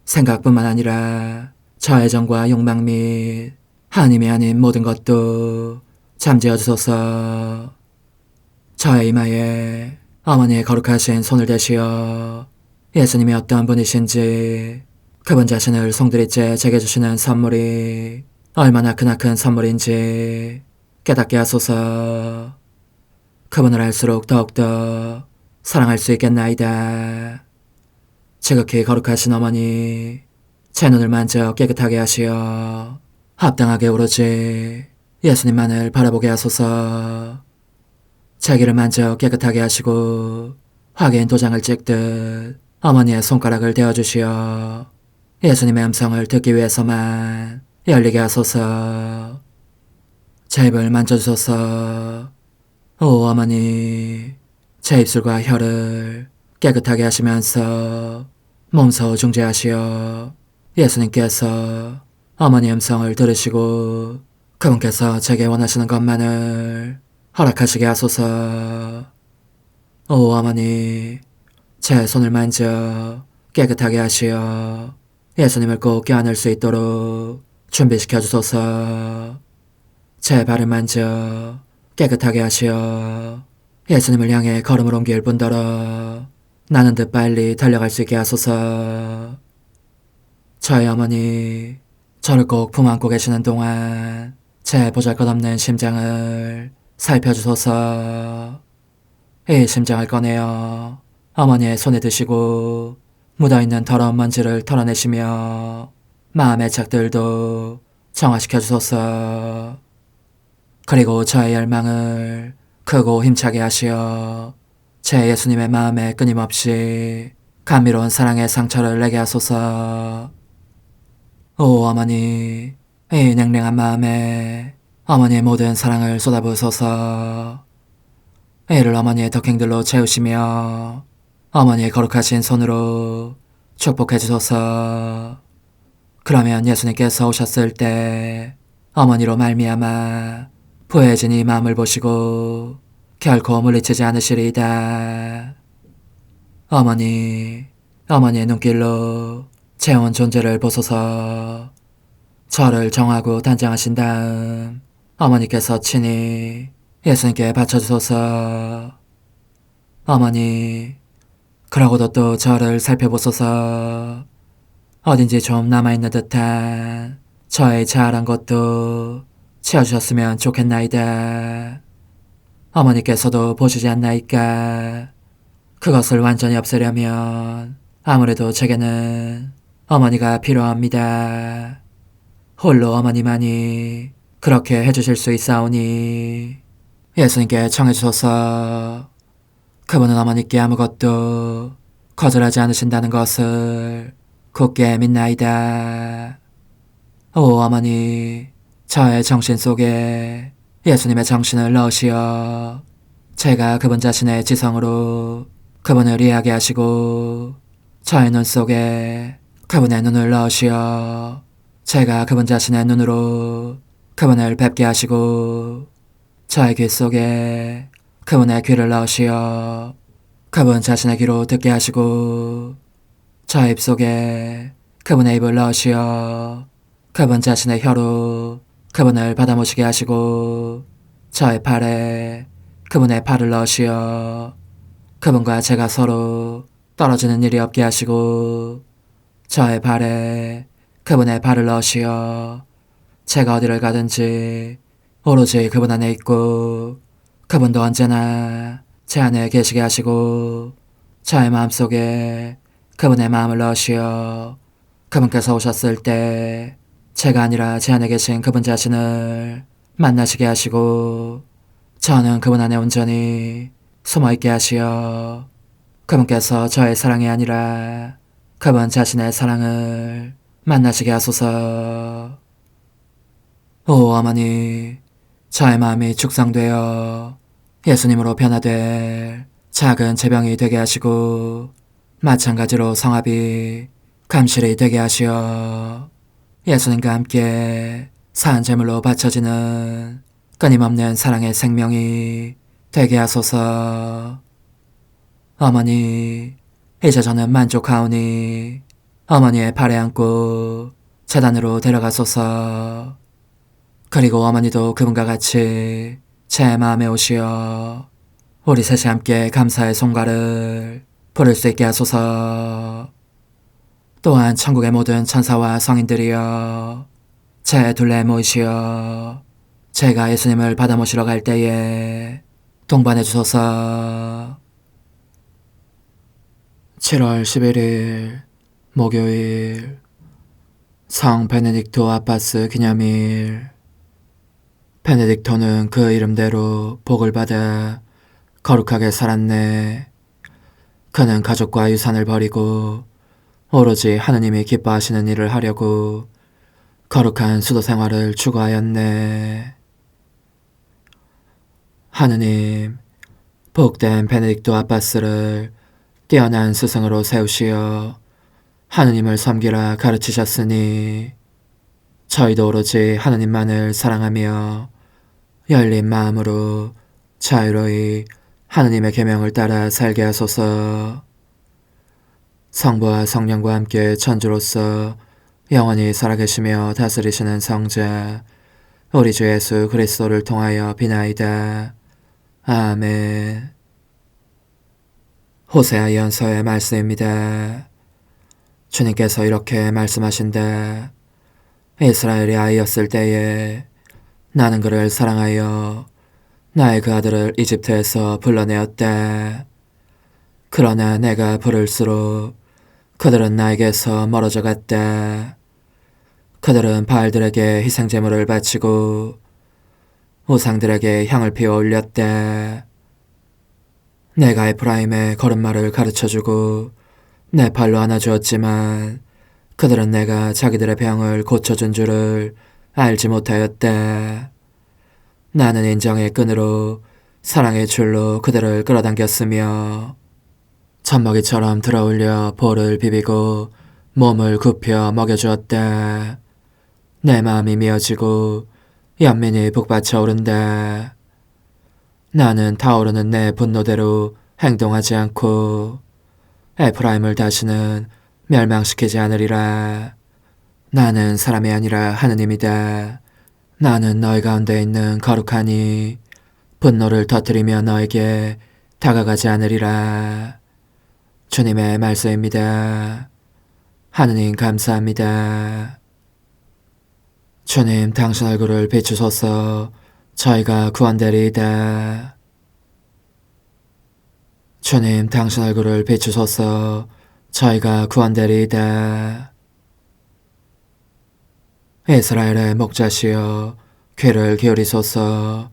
생각뿐만 아니라 저의 정과 욕망 및 하나님이 아닌 모든 것도 잠재워 주소서. 저의 이마에 어머니의 거룩하신 손을 대시어 예수님이 어떤 분이신지, 그분 자신을 송두리째 제게 주시는 선물이 얼마나 크나큰 선물인지 깨닫게 하소서. 그분을 알수록 더욱더 사랑할 수 있겠나이다. 지극히 거룩하신 어머니, 제 눈을 만져 깨끗하게 하시어 합당하게 오로지 예수님만을 바라보게 하소서. 제 귀를 만져 깨끗하게 하시고 확인 도장을 찍듯 어머니의 손가락을 대어주시어 예수님의 음성을 듣기 위해서만 열리게 하소서. 제 입을 만져주소서. 오 어머니, 제 입술과 혀를 깨끗하게 하시면서 몸소 중재하시어 예수님께서 어머니의 음성을 들으시고 그분께서 제게 원하시는 것만을 허락하시게 하소서. 오 어머니, 제 손을 만져 깨끗하게 하시어 예수님을 꼭 껴안을 수 있도록 준비시켜 주소서. 제 발을 만져 깨끗하게 하시어 예수님을 향해 걸음을 옮길 뿐더러 나는 듯 빨리 달려갈 수 있게 하소서. 저의 어머니, 저를 꼭 품안고 계시는 동안 제 보잘것없는 심장을 살펴주소서. 이 심장을 꺼내어 어머니의 손에 드시고 묻어있는 더러운 먼지를 털어내시며 마음의 착들도 정화시켜 주소서. 그리고 저의 열망을 크고 힘차게 하시어 제 예수님의 마음에 끊임없이 감미로운 사랑의 상처를 내게 하소서. 오 어머니, 이 냉랭한 마음에 어머니의 모든 사랑을 쏟아부으소서. 이를 어머니의 덕행들로 채우시며 어머니의 거룩하신 손으로 축복해 주소서. 그러면 예수님께서 오셨을 때 어머니로 말미암아 부해진 이 마음을 보시고 결코 물리치지 않으시리이다. 어머니의 눈길로 제 온 존재를 보소서. 저를 정하고 단장하신 다음 어머니께서 친히 예수님께 바쳐주소서. 어머니, 그러고도 또 저를 살펴보소서. 어딘지 좀 남아있는 듯한 저의 자아란 것도 채워주셨으면 좋겠나이다. 어머니께서도 보시지 않나이까? 그것을 완전히 없애려면 아무래도 제게는 어머니가 필요합니다. 홀로 어머니만이 그렇게 해주실 수 있사오니 예수님께 청해주소서. 그분은 어머니께 아무것도 거절하지 않으신다는 것을 굳게 믿나이다. 오 어머니, 저의 정신 속에 예수님의 정신을 넣으시어 제가 그분 자신의 지성으로 그분을 이해하게 하시고 저의 눈 속에 그분의 눈을 넣으시어 제가 그분 자신의 눈으로 그분을 뵙게 하시고 저의 귀 속에 그분의 귀를 넣으시어 그분 자신의 귀로 듣게 하시고 저의 입 속에 그분의 입을 넣으시어 그분 자신의 혀로 그분을 받아모시게 하시고 저의 팔에 그분의 팔을 넣으시어 그분과 제가 서로 떨어지는 일이 없게 하시고 저의 발에 그분의 발을 넣으시어 제가 어디를 가든지 오로지 그분 안에 있고 그분도 언제나 제 안에 계시게 하시고 저의 마음속에 그분의 마음을 넣으시어 그분께서 오셨을 때 제가 아니라 제 안에 계신 그분 자신을 만나시게 하시고 저는 그분 안에 온전히 숨어있게 하시어 그분께서 저의 사랑이 아니라 그분 자신의 사랑을 만나시게 하소서. 오 어머니, 저의 마음이 축성되어 예수님으로 변화될 작은 제병이 되게 하시고 마찬가지로 성합이 감실이 되게 하시어 예수님과 함께 산 제물로 바쳐지는 끊임없는 사랑의 생명이 되게 하소서. 어머니, 이제 저는 만족하오니 어머니의 발에 안고 제단으로 데려가소서. 그리고 어머니도 그분과 같이 제 마음에 오시어 우리 셋이 함께 감사의 송가를 부를 수 있게 하소서. 또한 천국의 모든 천사와 성인들이여 제 둘레에 모이시어 제가 예수님을 받아 모시러 갈 때에 동반해 주소서. 7월 11일 목요일 성 베네딕토 아빠스 기념일. 베네딕토는 그 이름대로 복을 받아 거룩하게 살았네. 그는 가족과 유산을 버리고 오로지 하느님이 기뻐하시는 일을 하려고 거룩한 수도 생활을 추구하였네. 하느님, 복된 베네딕토 아빠스를 뛰어난 스승으로 세우시어 하느님을 섬기라 가르치셨으니 저희도 오로지 하느님만을 사랑하며 열린 마음으로 자유로이 하느님의 계명을 따라 살게 하소서. 성부와 성령과 함께 천주로서 영원히 살아계시며 다스리시는 성자 우리 주 예수 그리스도를 통하여 비나이다. 아멘. 호세아 예언서의 말씀입니다. 주님께서 이렇게 말씀하신다. 이스라엘이 아이였을 때에 나는 그를 사랑하여 나의 그 아들을 이집트에서 불러내었다. 그러나 내가 부를수록 그들은 나에게서 멀어져 갔다. 그들은 바알들에게 희생제물을 바치고 우상들에게 향을 피워 올렸다. 내가 에프라임의 걸음마를 가르쳐주고 내 팔로 안아주었지만 그들은 내가 자기들의 병을 고쳐준 줄을 알지 못하였다. 나는 인정의 끈으로 사랑의 줄로 그들을 끌어당겼으며 젖먹이처럼 들어올려 볼을 비비고 몸을 굽혀 먹여주었다. 내 마음이 미어지고 연민이 북받쳐 오른다. 나는 타오르는 내 분노대로 행동하지 않고 에프라임을 다시는 멸망시키지 않으리라. 나는 사람이 아니라 하느님이다. 나는 너희 가운데 있는 거룩하니 분노를 터뜨리며 너에게 다가가지 않으리라. 주님의 말씀입니다. 하느님 감사합니다. 주님 당신 얼굴을 비추소서 저희가 구원되리이다. 주님 당신 얼굴을 비추소서 저희가 구원되리이다. 이스라엘의 목자시여 귀를 기울이소서.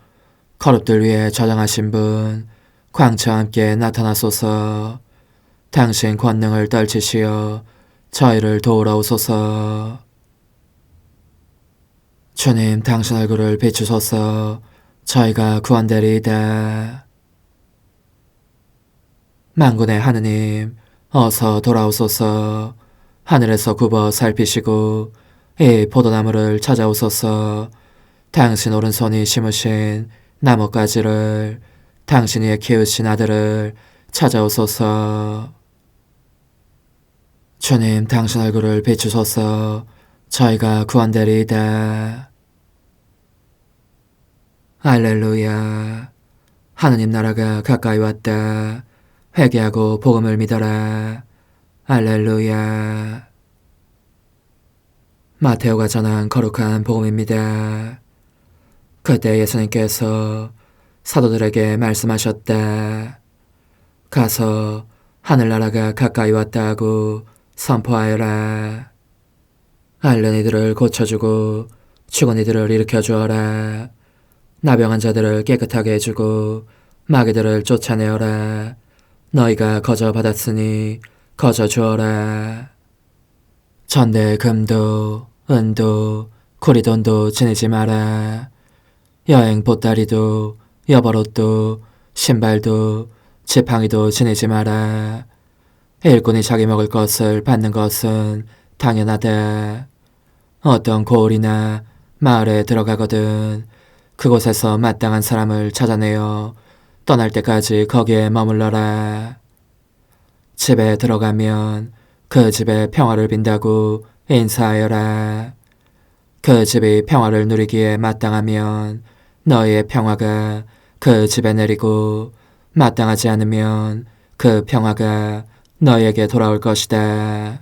거룩들 위에 저장하신 분 광채와 함께 나타나소서. 당신 권능을 떨치시어 저희를 도우러 오소서. 주님 당신 얼굴을 비추소서 저희가 구원되리이다. 만군의 하느님 어서 돌아오소서. 하늘에서 굽어 살피시고 이 포도나무를 찾아오소서. 당신 오른손이 심으신 나뭇가지를 당신이 키우신 아들을 찾아오소서. 주님 당신 얼굴을 비추소서 저희가 구원되리이다. 할렐루야. 하느님 나라가 가까이 왔다. 회개하고 복음을 믿어라. 할렐루야. 마테오가 전한 거룩한 복음입니다. 그때 예수님께서 사도들에게 말씀하셨다. 가서 하늘나라가 가까이 왔다 고 선포하여라. 앓는 이들을 고쳐주고 죽은 이들을 일으켜주어라. 나병한 자들을 깨끗하게 해주고 마귀들을 쫓아내어라. 너희가 거저 받았으니 거저 주어라. 전대 금도 은도 구리돈도 지내지 마라. 여행 보따리도 여벌옷도 신발도 지팡이도 지내지 마라. 일꾼이 자기 먹을 것을 받는 것은 당연하다. 어떤 고을이나 마을에 들어가거든 그곳에서 마땅한 사람을 찾아내어 떠날 때까지 거기에 머물러라. 집에 들어가면 그 집에 평화를 빈다고 인사하여라. 그 집이 평화를 누리기에 마땅하면 너희의 평화가 그 집에 내리고 마땅하지 않으면 그 평화가 너희에게 돌아올 것이다.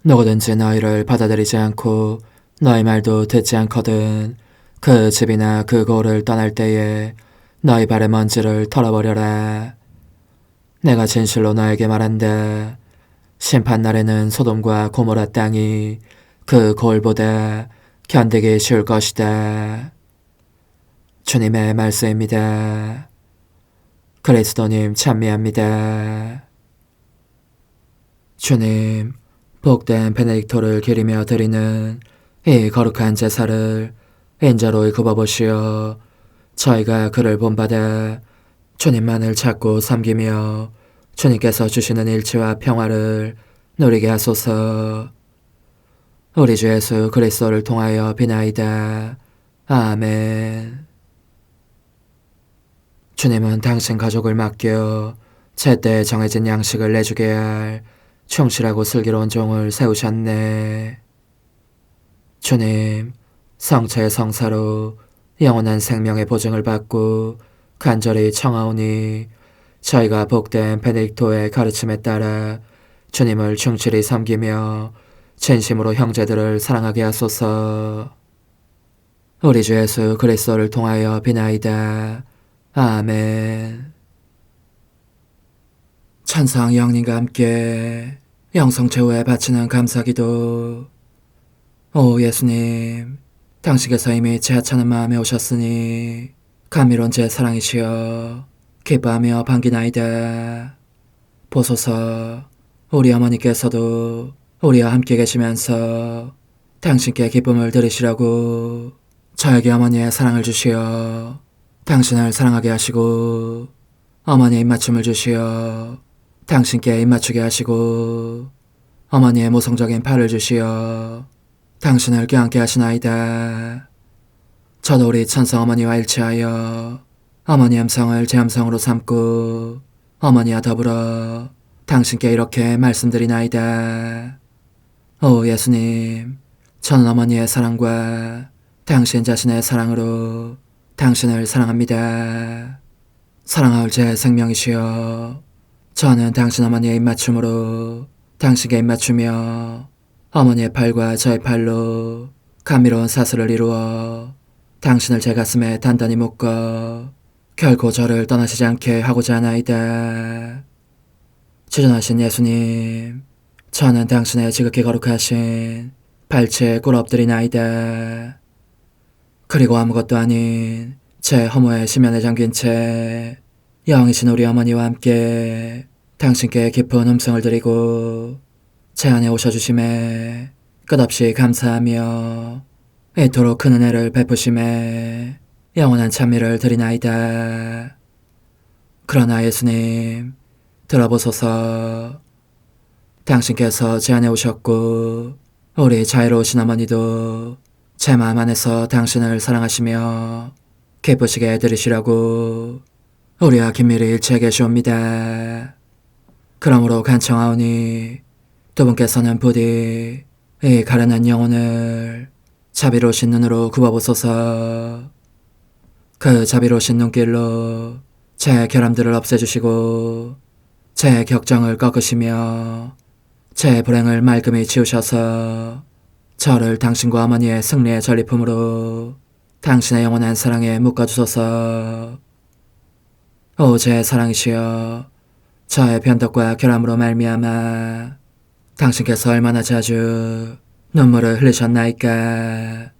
누구든지 너희를 받아들이지 않고 너희 말도 듣지 않거든 그 집이나 그 고을을 떠날 때에 너희 발의 먼지를 털어버려라. 내가 진실로 너에게 말한다. 심판날에는 소돔과 고모라 땅이 그 고을보다 견디기 쉬울 것이다. 주님의 말씀입니다. 그리스도님 찬미합니다. 주님, 복된 베네딕토를 기리며 드리는 이 거룩한 제사를 인자로 굽어보시어 저희가 그를 본받아 주님만을 찾고 섬기며 주님께서 주시는 일치와 평화를 누리게 하소서. 우리 주 예수 그리스도를 통하여 비나이다. 아멘. 주님은 당신 가족을 맡겨 제때 정해진 양식을 내주게 할 충실하고 슬기로운 종을 세우셨네. 주님, 성체의 성사로 영원한 생명의 보증을 받고 간절히 청하오니 저희가 복된 베네딕토의 가르침에 따라 주님을 충실히 섬기며 진심으로 형제들을 사랑하게 하소서. 우리 주 예수 그리스도를 통하여 비나이다. 아멘. 천상 영님과 함께 영성 최후에 바치는 감사기도. 오 예수님, 당신께서 이미 제 하찮은 마음에 오셨으니 감미로운 제 사랑이시여 기뻐하며 반기나이다. 보소서, 우리 어머니께서도 우리와 함께 계시면서 당신께 기쁨을 들으시라고 저에게 어머니의 사랑을 주시어 당신을 사랑하게 하시고 어머니의 입맞춤을 주시어 당신께 입맞추게 하시고 어머니의 모성적인 팔을 주시어 당신을 껴안게 하시나이다. 저도 우리 천성 어머니와 일치하여 어머니 음성을 제 음성으로 삼고 어머니와 더불어 당신께 이렇게 말씀드리나이다. 오 예수님, 저는 어머니의 사랑과 당신 자신의 사랑으로 당신을 사랑합니다. 사랑하올 제 생명이시여, 저는 당신 어머니의 입맞춤으로 당신께 입맞추며 어머니의 팔과 저의 팔로 감미로운 사슬을 이루어 당신을 제 가슴에 단단히 묶어 결코 저를 떠나시지 않게 하고자 하나이다. 주전하신 예수님, 저는 당신의 지극히 거룩하신 발치에 꿇어 엎드리나이다. 그리고 아무것도 아닌 제 허무의 심연에 잠긴 채 영이신 우리 어머니와 함께 당신께 깊은 음성을 드리고 제 안에 오셔주심에 끝없이 감사하며 이토록 큰 은혜를 베푸심에 영원한 찬미를 드리나이다. 그러나 예수님, 들어보소서. 당신께서 제 안에 오셨고 우리 자유로우신 어머니도 제 마음 안에서 당신을 사랑하시며 기쁘시게 들으시라고 우리와 긴밀히 일치해 계시옵니다. 그러므로 간청하오니 두 분께서는 부디 이 가련한 영혼을 자비로우신 눈으로 굽어보소서. 그 자비로우신 눈길로 제 결함들을 없애주시고 제 격정을 꺾으시며 제 불행을 말끔히 지우셔서 저를 당신과 어머니의 승리의 전리품으로 당신의 영원한 사랑에 묶어주소서. 오 제 사랑이시여, 저의 변덕과 결함으로 말미암아 당신께서 얼마나 자주 눈물을 흘리셨나이까.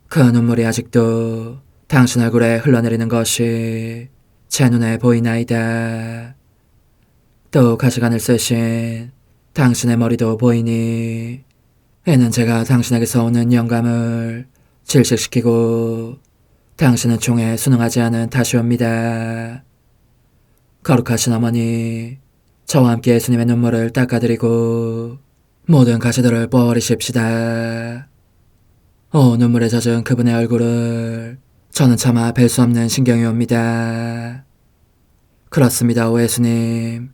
그 눈물이 아직도 당신 얼굴에 흘러내리는 것이 제 눈에 보이나이다. 또 가시관을 쓰신 당신의 머리도 보이니 이는 제가 당신에게서 오는 영감을 질식시키고 당신은 총에 순응하지 않은 탓이옵니다. 거룩하신 어머니, 저와 함께 예수님의 눈물을 닦아드리고 모든 가시들을 뽑아버리십시다. 오 눈물에 젖은 그분의 얼굴을 저는 차마 뵐 수 없는 신경이 옵니다. 그렇습니다. 오 예수님,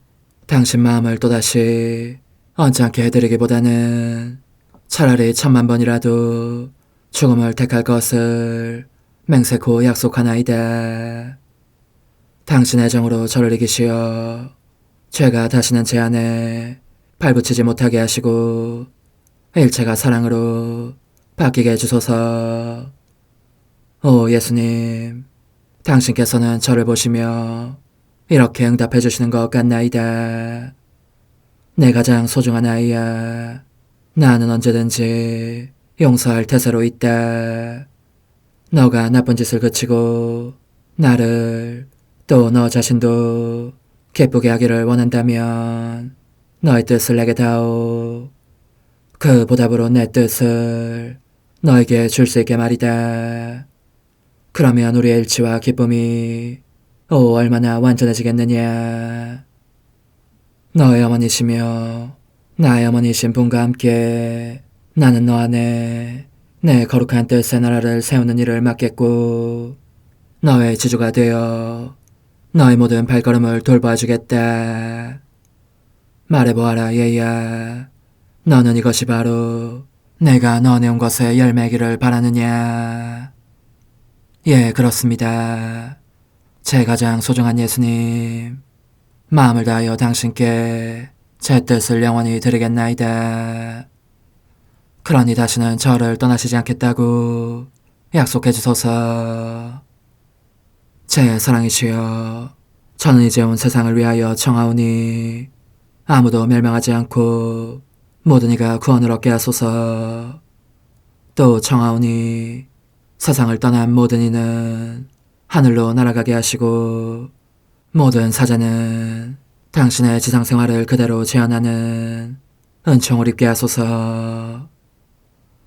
당신 마음을 또다시 언짢게 해드리기보다는 차라리 10,000,000번이라도 죽음을 택할 것을 맹세코 약속하나이다. 당신의 정으로 저를 이기시어 죄가 다시는 제 안에 발붙이지 못하게 하시고 일체가 사랑으로 바뀌게 해주소서. 오 예수님, 당신께서는 저를 보시며 이렇게 응답해 주시는 것 같나이다. 내 가장 소중한 아이야, 나는 언제든지 용서할 태세로 있다. 너가 나쁜 짓을 그치고 나를 또 너 자신도 기쁘게 하기를 원한다면 너의 뜻을 내게 다오. 그 보답으로 내 뜻을 너에게 줄 수 있게 말이다. 그러면 우리의 일치와 기쁨이 얼마나 완전해지겠느냐. 너의 어머니시며 나의 어머니신 분과 함께 나는 너 안에 내 거룩한 뜻의 나라를 세우는 일을 맡겠고 너의 지주가 되어 너의 모든 발걸음을 돌봐주겠다. 말해보아라 얘야, 너는 이것이 바로 내가 너 내온 것에 열매기를 바라느냐. 예, 그렇습니다. 제 가장 소중한 예수님, 마음을 다하여 당신께 제 뜻을 영원히 드리겠나이다. 그러니 다시는 저를 떠나시지 않겠다고 약속해 주소서. 제 사랑이시여, 저는 이제 온 세상을 위하여 청하오니 아무도 멸망하지 않고 모든 이가 구원을 얻게 하소서. 또 청하오니 세상을 떠난 모든 이는 하늘로 날아가게 하시고 모든 사자는 당신의 지상생활을 그대로 재현하는 은총을 입게 하소서.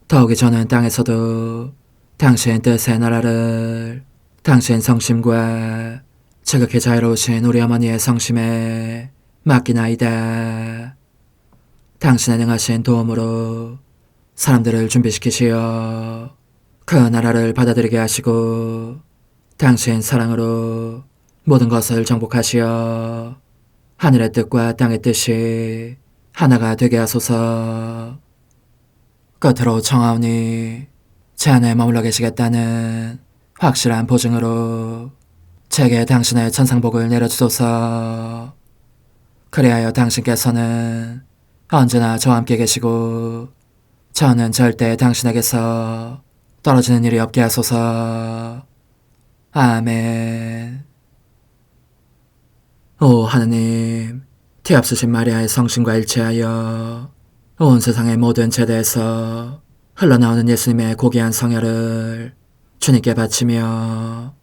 더욱이 저는 땅에서도 당신 뜻의 나라를 당신 성심과 지극히 자유로우신 우리 어머니의 성심에 맡기나이다. 당신의 능하신 도움으로 사람들을 준비시키시어 그 나라를 받아들이게 하시고 당신 사랑으로 모든 것을 정복하시어 하늘의 뜻과 땅의 뜻이 하나가 되게 하소서. 끝으로 청하오니 제 안에 머물러 계시겠다는 확실한 보증으로 제게 당신의 천상복을 내려주소서. 그리하여 당신께서는 언제나 저와 함께 계시고 저는 절대 당신에게서 떨어지는 일이 없게 하소서. 아멘. 오 하느님, 티없으신 마리아의 성신과 일치하여 온 세상의 모든 제대에서 흘러나오는 예수님의 고귀한 성혈을 주님께 바치며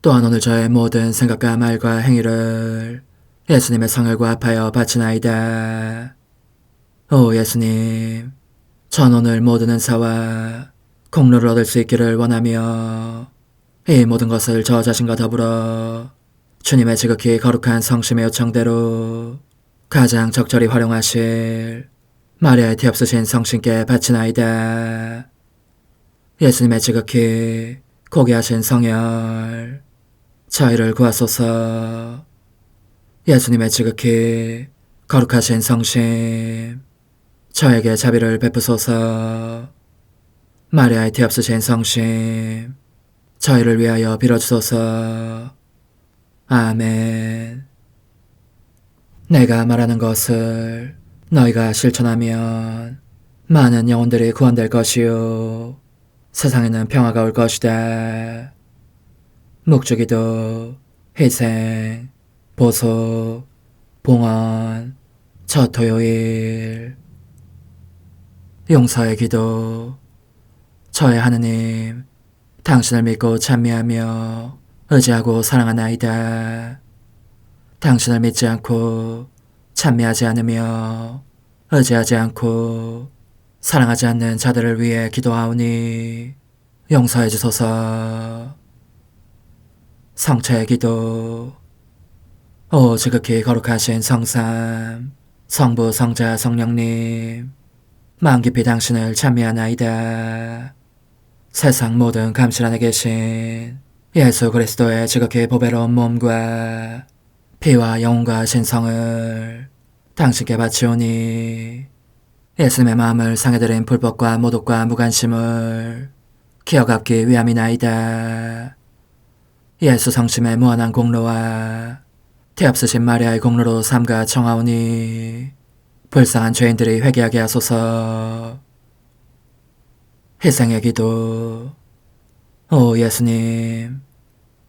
또한 오늘 저의 모든 생각과 말과 행위를 예수님의 성혈과 합하여 바치나이다. 오 예수님, 전 오늘 모든 은사와 공로를 얻을 수 있기를 원하며 이 모든 것을 저 자신과 더불어 주님의 지극히 거룩한 성심의 요청대로 가장 적절히 활용하실 마리아의 티없으신 성신께 바치나이다. 예수님의 지극히 고귀하신 성혈, 저희를 구하소서. 예수님의 지극히 거룩하신 성심, 저에게 자비를 베푸소서. 마리아의 티없으신 성심, 저희를 위하여 빌어주소서. 아멘. 내가 말하는 것을 너희가 실천하면 많은 영혼들이 구원될 것이요 세상에는 평화가 올 것이다. 묵주기도, 희생, 보속, 봉헌, 첫 토요일. 용서의 기도. 저의 하느님, 당신을 믿고 찬미하며 의지하고 사랑하나이다. 당신을 믿지 않고 찬미하지 않으며 의지하지 않고 사랑하지 않는 자들을 위해 기도하오니 용서해 주소서. 성체의 기도. 오 지극히 거룩하신 성삼, 성부, 성자, 성령님, 마음 깊이 당신을 찬미하나이다. 세상 모든 감실 안에 계신 예수 그리스도의 지극히 보배로운 몸과 피와 영혼과 신성을 당신께 바치오니 예수님의 마음을 상해드린 불법과 모독과 무관심을 기어갚기 위함이나이다. 예수 성심의 무한한 공로와 티없으신 마리아의 공로로 삼가 청하오니 불쌍한 죄인들이 회개하게 하소서. 희생의 기도. 오 예수님,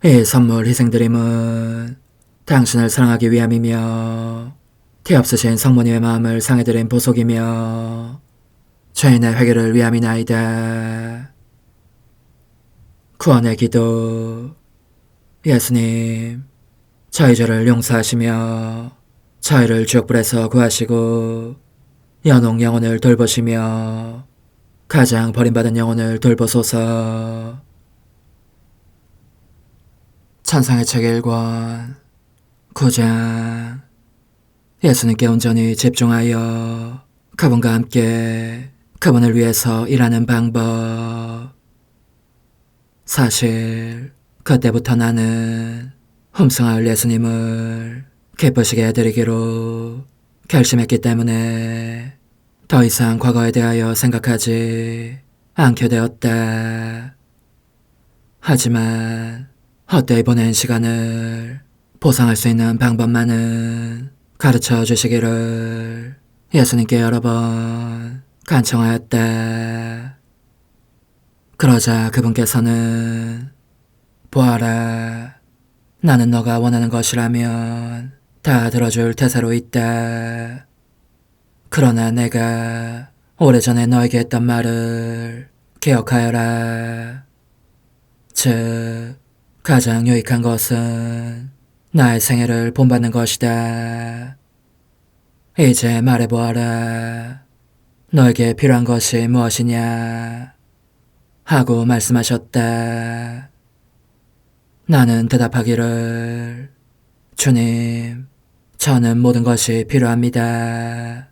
이 선물 희생드림은 당신을 사랑하기 위함이며 티없으신 성모님의 마음을 상해드린 보속이며 죄인의 회개를 위함이나이다. 구원의 기도. 예수님, 저희 죄를 용서하시며 저희를 지옥불에서 구하시고 연옥 영혼을 돌보시며 가장 버림받은 영혼을 돌보소서. 찬상의 책 1권 9장. 예수님께 온전히 집중하여 그분과 함께 그분을 위해서 일하는 방법. 사실 그때부터 나는 홈승할 예수님을 기쁘시게 해드리기로 결심했기 때문에 더 이상 과거에 대하여 생각하지 않게 되었다. 하지만 헛되이 보낸 시간을 보상할 수 있는 방법만은 가르쳐 주시기를 예수님께 여러 번 간청하였다. 그러자 그분께서는 보아라, 나는 너가 원하는 것이라면 다 들어줄 태세로 있다. 그러나 내가 오래전에 너에게 했던 말을 기억하여라. 즉, 가장 유익한 것은 나의 생애를 본받는 것이다. 이제 말해보아라. 너에게 필요한 것이 무엇이냐? 하고 말씀하셨다. 나는 대답하기를, 주님, 저는 모든 것이 필요합니다.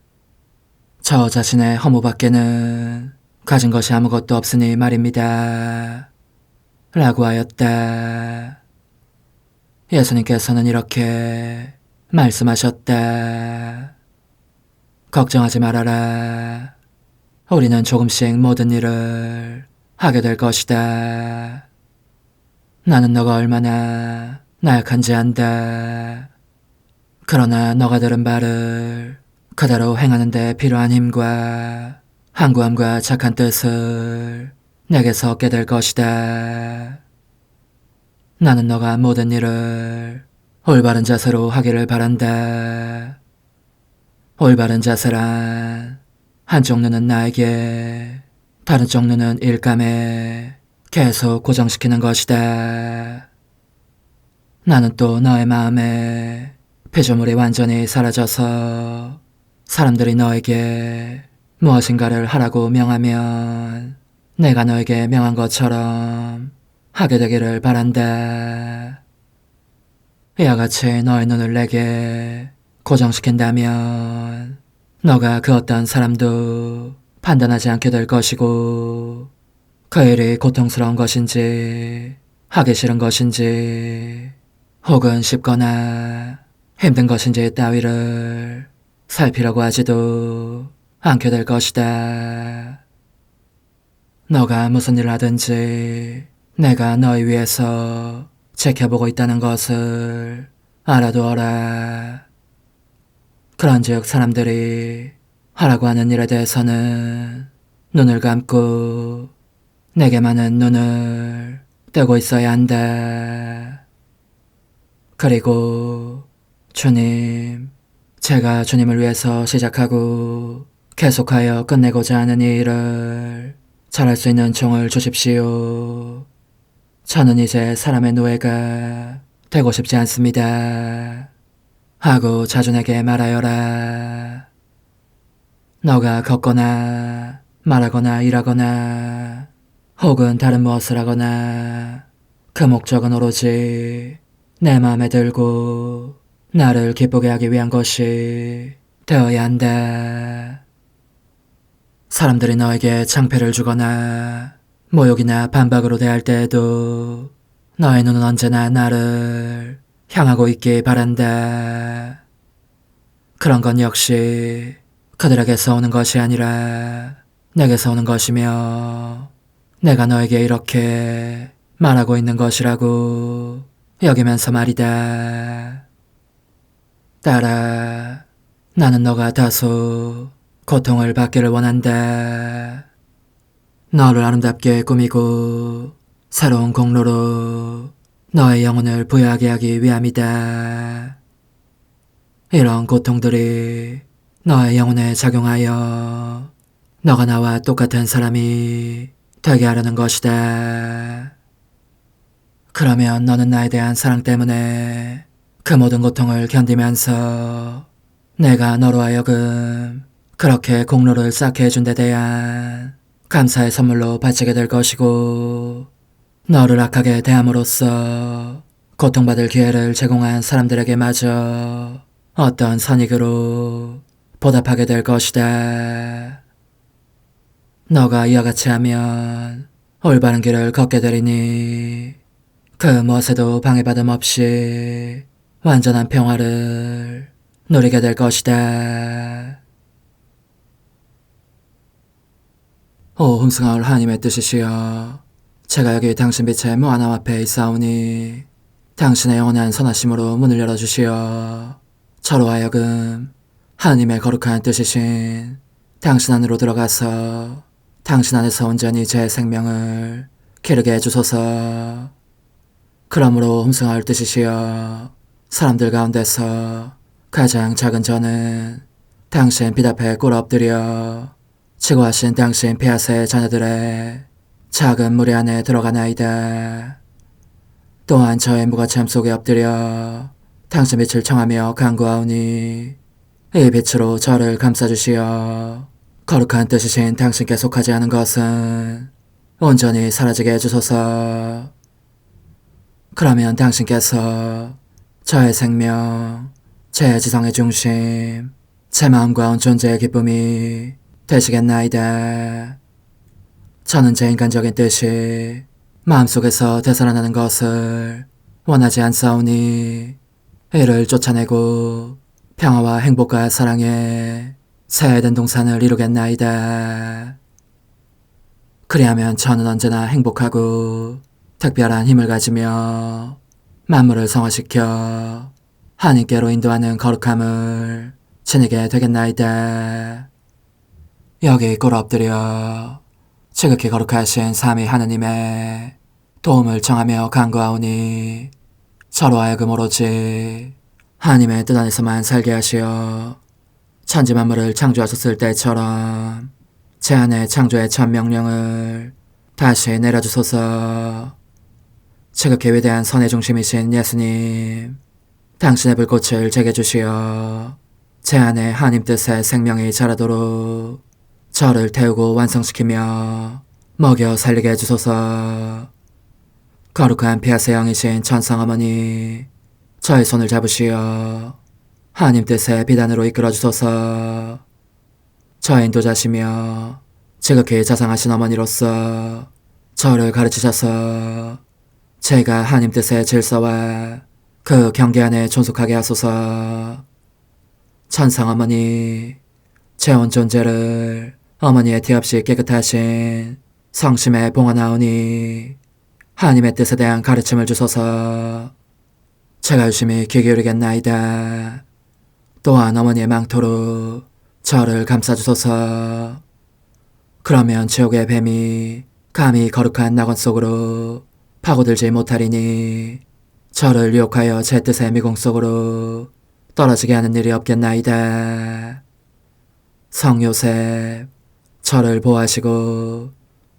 저 자신의 허무밖에는 가진 것이 아무것도 없으니 말입니다. 라고 하였다. 예수님께서는 이렇게 말씀하셨다. 걱정하지 말아라. 우리는 조금씩 모든 일을 하게 될 것이다. 나는 너가 얼마나 나약한지 안다. 그러나 너가 들은 바를 그대로 행하는 데 필요한 힘과 한구함과 착한 뜻을 내게서 얻게 될 것이다. 나는 너가 모든 일을 올바른 자세로 하기를 바란다. 올바른 자세란 한쪽 눈은 나에게, 다른 쪽 눈은 일감에 계속 고정시키는 것이다. 나는 또 너의 마음에 피조물이 완전히 사라져서 사람들이 너에게 무엇인가를 하라고 명하면 내가 너에게 명한 것처럼 하게 되기를 바란다. 이와 같이 너의 눈을 내게 고정시킨다면 너가 그 어떤 사람도 판단하지 않게 될 것이고, 그 일이 고통스러운 것인지 하기 싫은 것인지 혹은 쉽거나 힘든 것인지 따위를 살피려고 하지도 않게 될 것이다. 너가 무슨 일을 하든지 내가 너희 위해서 지켜보고 있다는 것을 알아두어라. 그런즉 사람들이 하라고 하는 일에 대해서는 눈을 감고 내게만은 눈을 뜨고 있어야 한다. 그리고 주님, 제가 주님을 위해서 시작하고 계속하여 끝내고자 하는 이 일을 잘할 수 있는 종을 주십시오. 저는 이제 사람의 노예가 되고 싶지 않습니다. 하고 자주 내게 말하여라. 너가 걷거나 말하거나 일하거나 혹은 다른 무엇을 하거나 그 목적은 오로지 내 마음에 들고 나를 기쁘게 하기 위한 것이 되어야 한다. 사람들이 너에게 창피를 주거나 모욕이나 반박으로 대할 때에도 너의 눈은 언제나 나를 향하고 있기 바란다. 그런 건 역시 그들에게서 오는 것이 아니라 내게서 오는 것이며 내가 너에게 이렇게 말하고 있는 것이라고 여기면서 말이다. 딸아, 나는 너가 다소 고통을 받기를 원한다. 너를 아름답게 꾸미고 새로운 공로로 너의 영혼을 부여하게 하기 위함이다. 이런 고통들이 너의 영혼에 작용하여 너가 나와 똑같은 사람이 되게 하려는 것이다. 그러면 너는 나에 대한 사랑 때문에 그 모든 고통을 견디면서 내가 너로 하여금 그렇게 공로를 쌓게 해준 데 대한 감사의 선물로 바치게 될 것이고, 너를 악하게 대함으로써 고통받을 기회를 제공한 사람들에게마저 어떤 선익으로 보답하게 될 것이다. 너가 이와 같이 하면 올바른 길을 걷게 되리니 그 무엇에도 방해받음 없이 완전한 평화를 누리게 될 것이다. 오 흠승하올 하나님의 뜻이시여, 제가 여기 당신 빛의 무한함 앞에 있사오니 당신의 영원한 선하심으로 문을 열어주시어 저로 하여금 하나님의 거룩한 뜻이신 당신 안으로 들어가서 당신 안에서 온전히 제 생명을 기르게 해주소서. 그러므로 흠승하올 뜻이시여, 사람들 가운데서 가장 작은 저는 당신 빛 앞에 꿇어 엎드려 치고하신 당신 폐하세 자녀들의 작은 무리 안에 들어가나이다. 또한 저의 무거참 속에 엎드려 당신 빛을 청하며 간구하오니 이 빛으로 저를 감싸주시어 거룩한 뜻이신 당신께 속하지 않은 것은 온전히 사라지게 해주소서. 그러면 당신께서 저의 생명, 제 지성의 중심, 제 마음과 온 존재의 기쁨이 되시겠나이다. 저는 제 인간적인 뜻이 마음속에서 되살아나는 것을 원하지 않사오니 이를 쫓아내고 평화와 행복과 사랑의 새해된 동산을 이루겠나이다. 그리하면 저는 언제나 행복하고 특별한 힘을 가지며 만물을 성화시켜 하나님께로 인도하는 거룩함을 지니게 되겠나이다. 여기 꿇어 엎드려 지극히 거룩하신 삼위 하느님의 도움을 청하며 간구하오니 저로 하여금 오로지 하나님의 뜻 안에서만 살게 하시어 천지 만물을 창조하셨을 때처럼 제 안에 창조의 첫 명령을 다시 내려주소서. 지극히 위대한 선의 중심이신 예수님, 당신의 불꽃을 제게 주시어 제 안에 하나님 뜻의 생명이 자라도록 저를 태우고 완성시키며 먹여 살리게 해주소서. 거룩한 피아세 영이신 천상어머니, 저의 손을 잡으시어 하나님 뜻의 비단으로 이끌어주소서. 저의 인도자시며 지극히 자상하신 어머니로서 저를 가르치셔서 제가 하나님 뜻의 질서와 그 경계 안에 존속하게 하소서. 천상어머니, 제 온 존재를 어머니의 티 없이 깨끗하신 성심에 봉헌하오니 하나님의 뜻에 대한 가르침을 주소서. 제가 열심히 귀 기울이겠나이다. 또한 어머니의 망토로 저를 감싸주소서. 그러면 지옥의 뱀이 감히 거룩한 낙원 속으로 파고들지 못하리니 저를 유혹하여 제 뜻의 미궁 속으로 떨어지게 하는 일이 없겠나이다. 성요셉, 저를 보호하시고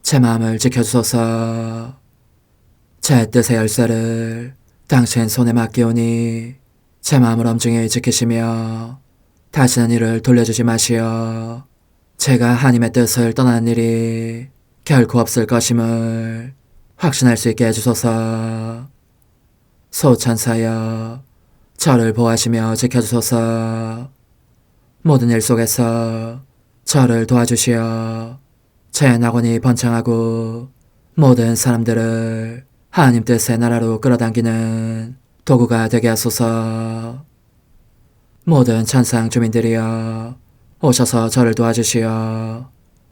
제 마음을 지켜주소서. 제 뜻의 열쇠를 당신 손에 맡기오니 제 마음을 엄중히 지키시며 다시는 이를 돌려주지 마시어 제가 하나님의 뜻을 떠나는 일이 결코 없을 것임을 확신할 수 있게 해주소서. 소천사여, 저를 보호하시며 지켜주소서. 모든 일 속에서 저를 도와주시어 제 낙원이 번창하고 모든 사람들을 하나님 뜻의 나라로 끌어당기는 도구가 되게 하소서. 모든 천상 주민들이여, 오셔서 저를 도와주시어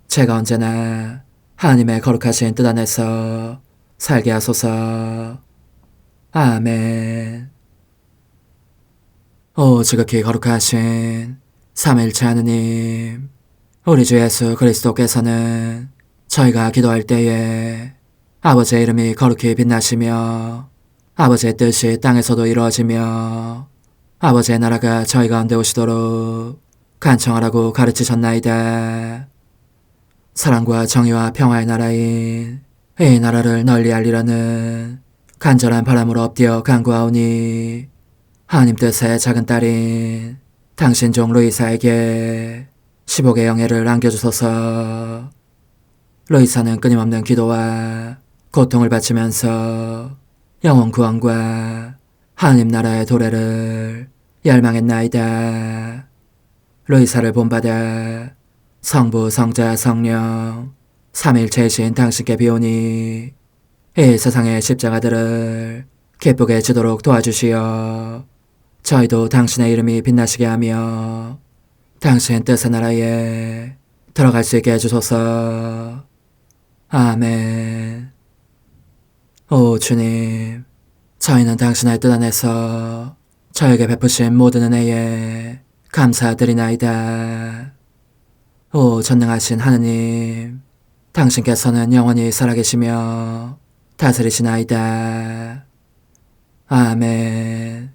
제가 언제나 하나님의 거룩하신 뜻 안에서 살게 하소서. 아멘. 오 지극히 거룩하신 삼일체 하느님, 우리 주 예수 그리스도께서는 저희가 기도할 때에 아버지의 이름이 거룩히 빛나시며 아버지의 뜻이 땅에서도 이루어지며 아버지의 나라가 저희 가운데 오시도록 간청하라고 가르치셨나이다. 사랑과 정의와 평화의 나라인 이 나라를 널리 알리려는 간절한 바람으로 엎드려 간구하오니 하나님 뜻의 작은 딸인 당신 종 루이사에게 10억의 영예를 안겨주소서. 루이사는 끊임없는 기도와 고통을 바치면서 영혼 구원과 하나님 나라의 도래를 열망했나이다. 루이사를 본받아 성부, 성자, 성령 삼일체이신 당신께 비오니 이 세상의 십자가들을 기쁘게 지도록 도와주시어 저희도 당신의 이름이 빛나시게 하며 당신 뜻의 나라에 들어갈 수 있게 해주소서. 아멘. 오 주님, 저희는 당신의 뜻 안에서 저에게 베푸신 모든 은혜에 감사드리나이다. 오 전능하신 하느님, 당신께서는 영원히 살아계시며 다스리시나이다. 아멘.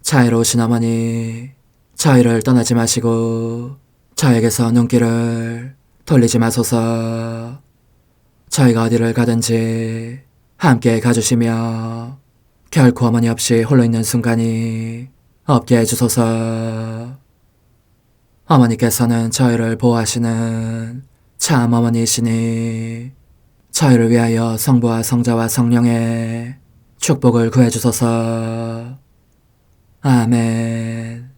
자애로우신 어머니, 저희를 떠나지 마시고 저에게서 눈길을 돌리지 마소서. 저희가 어디를 가든지 함께 가주시며 결코 어머니 없이 홀로 있는 순간이 없게 해주소서. 어머니께서는 저희를 보호하시는 참 어머니이시니 저희를 위하여 성부와 성자와 성령의 축복을 구해주소서. 아멘.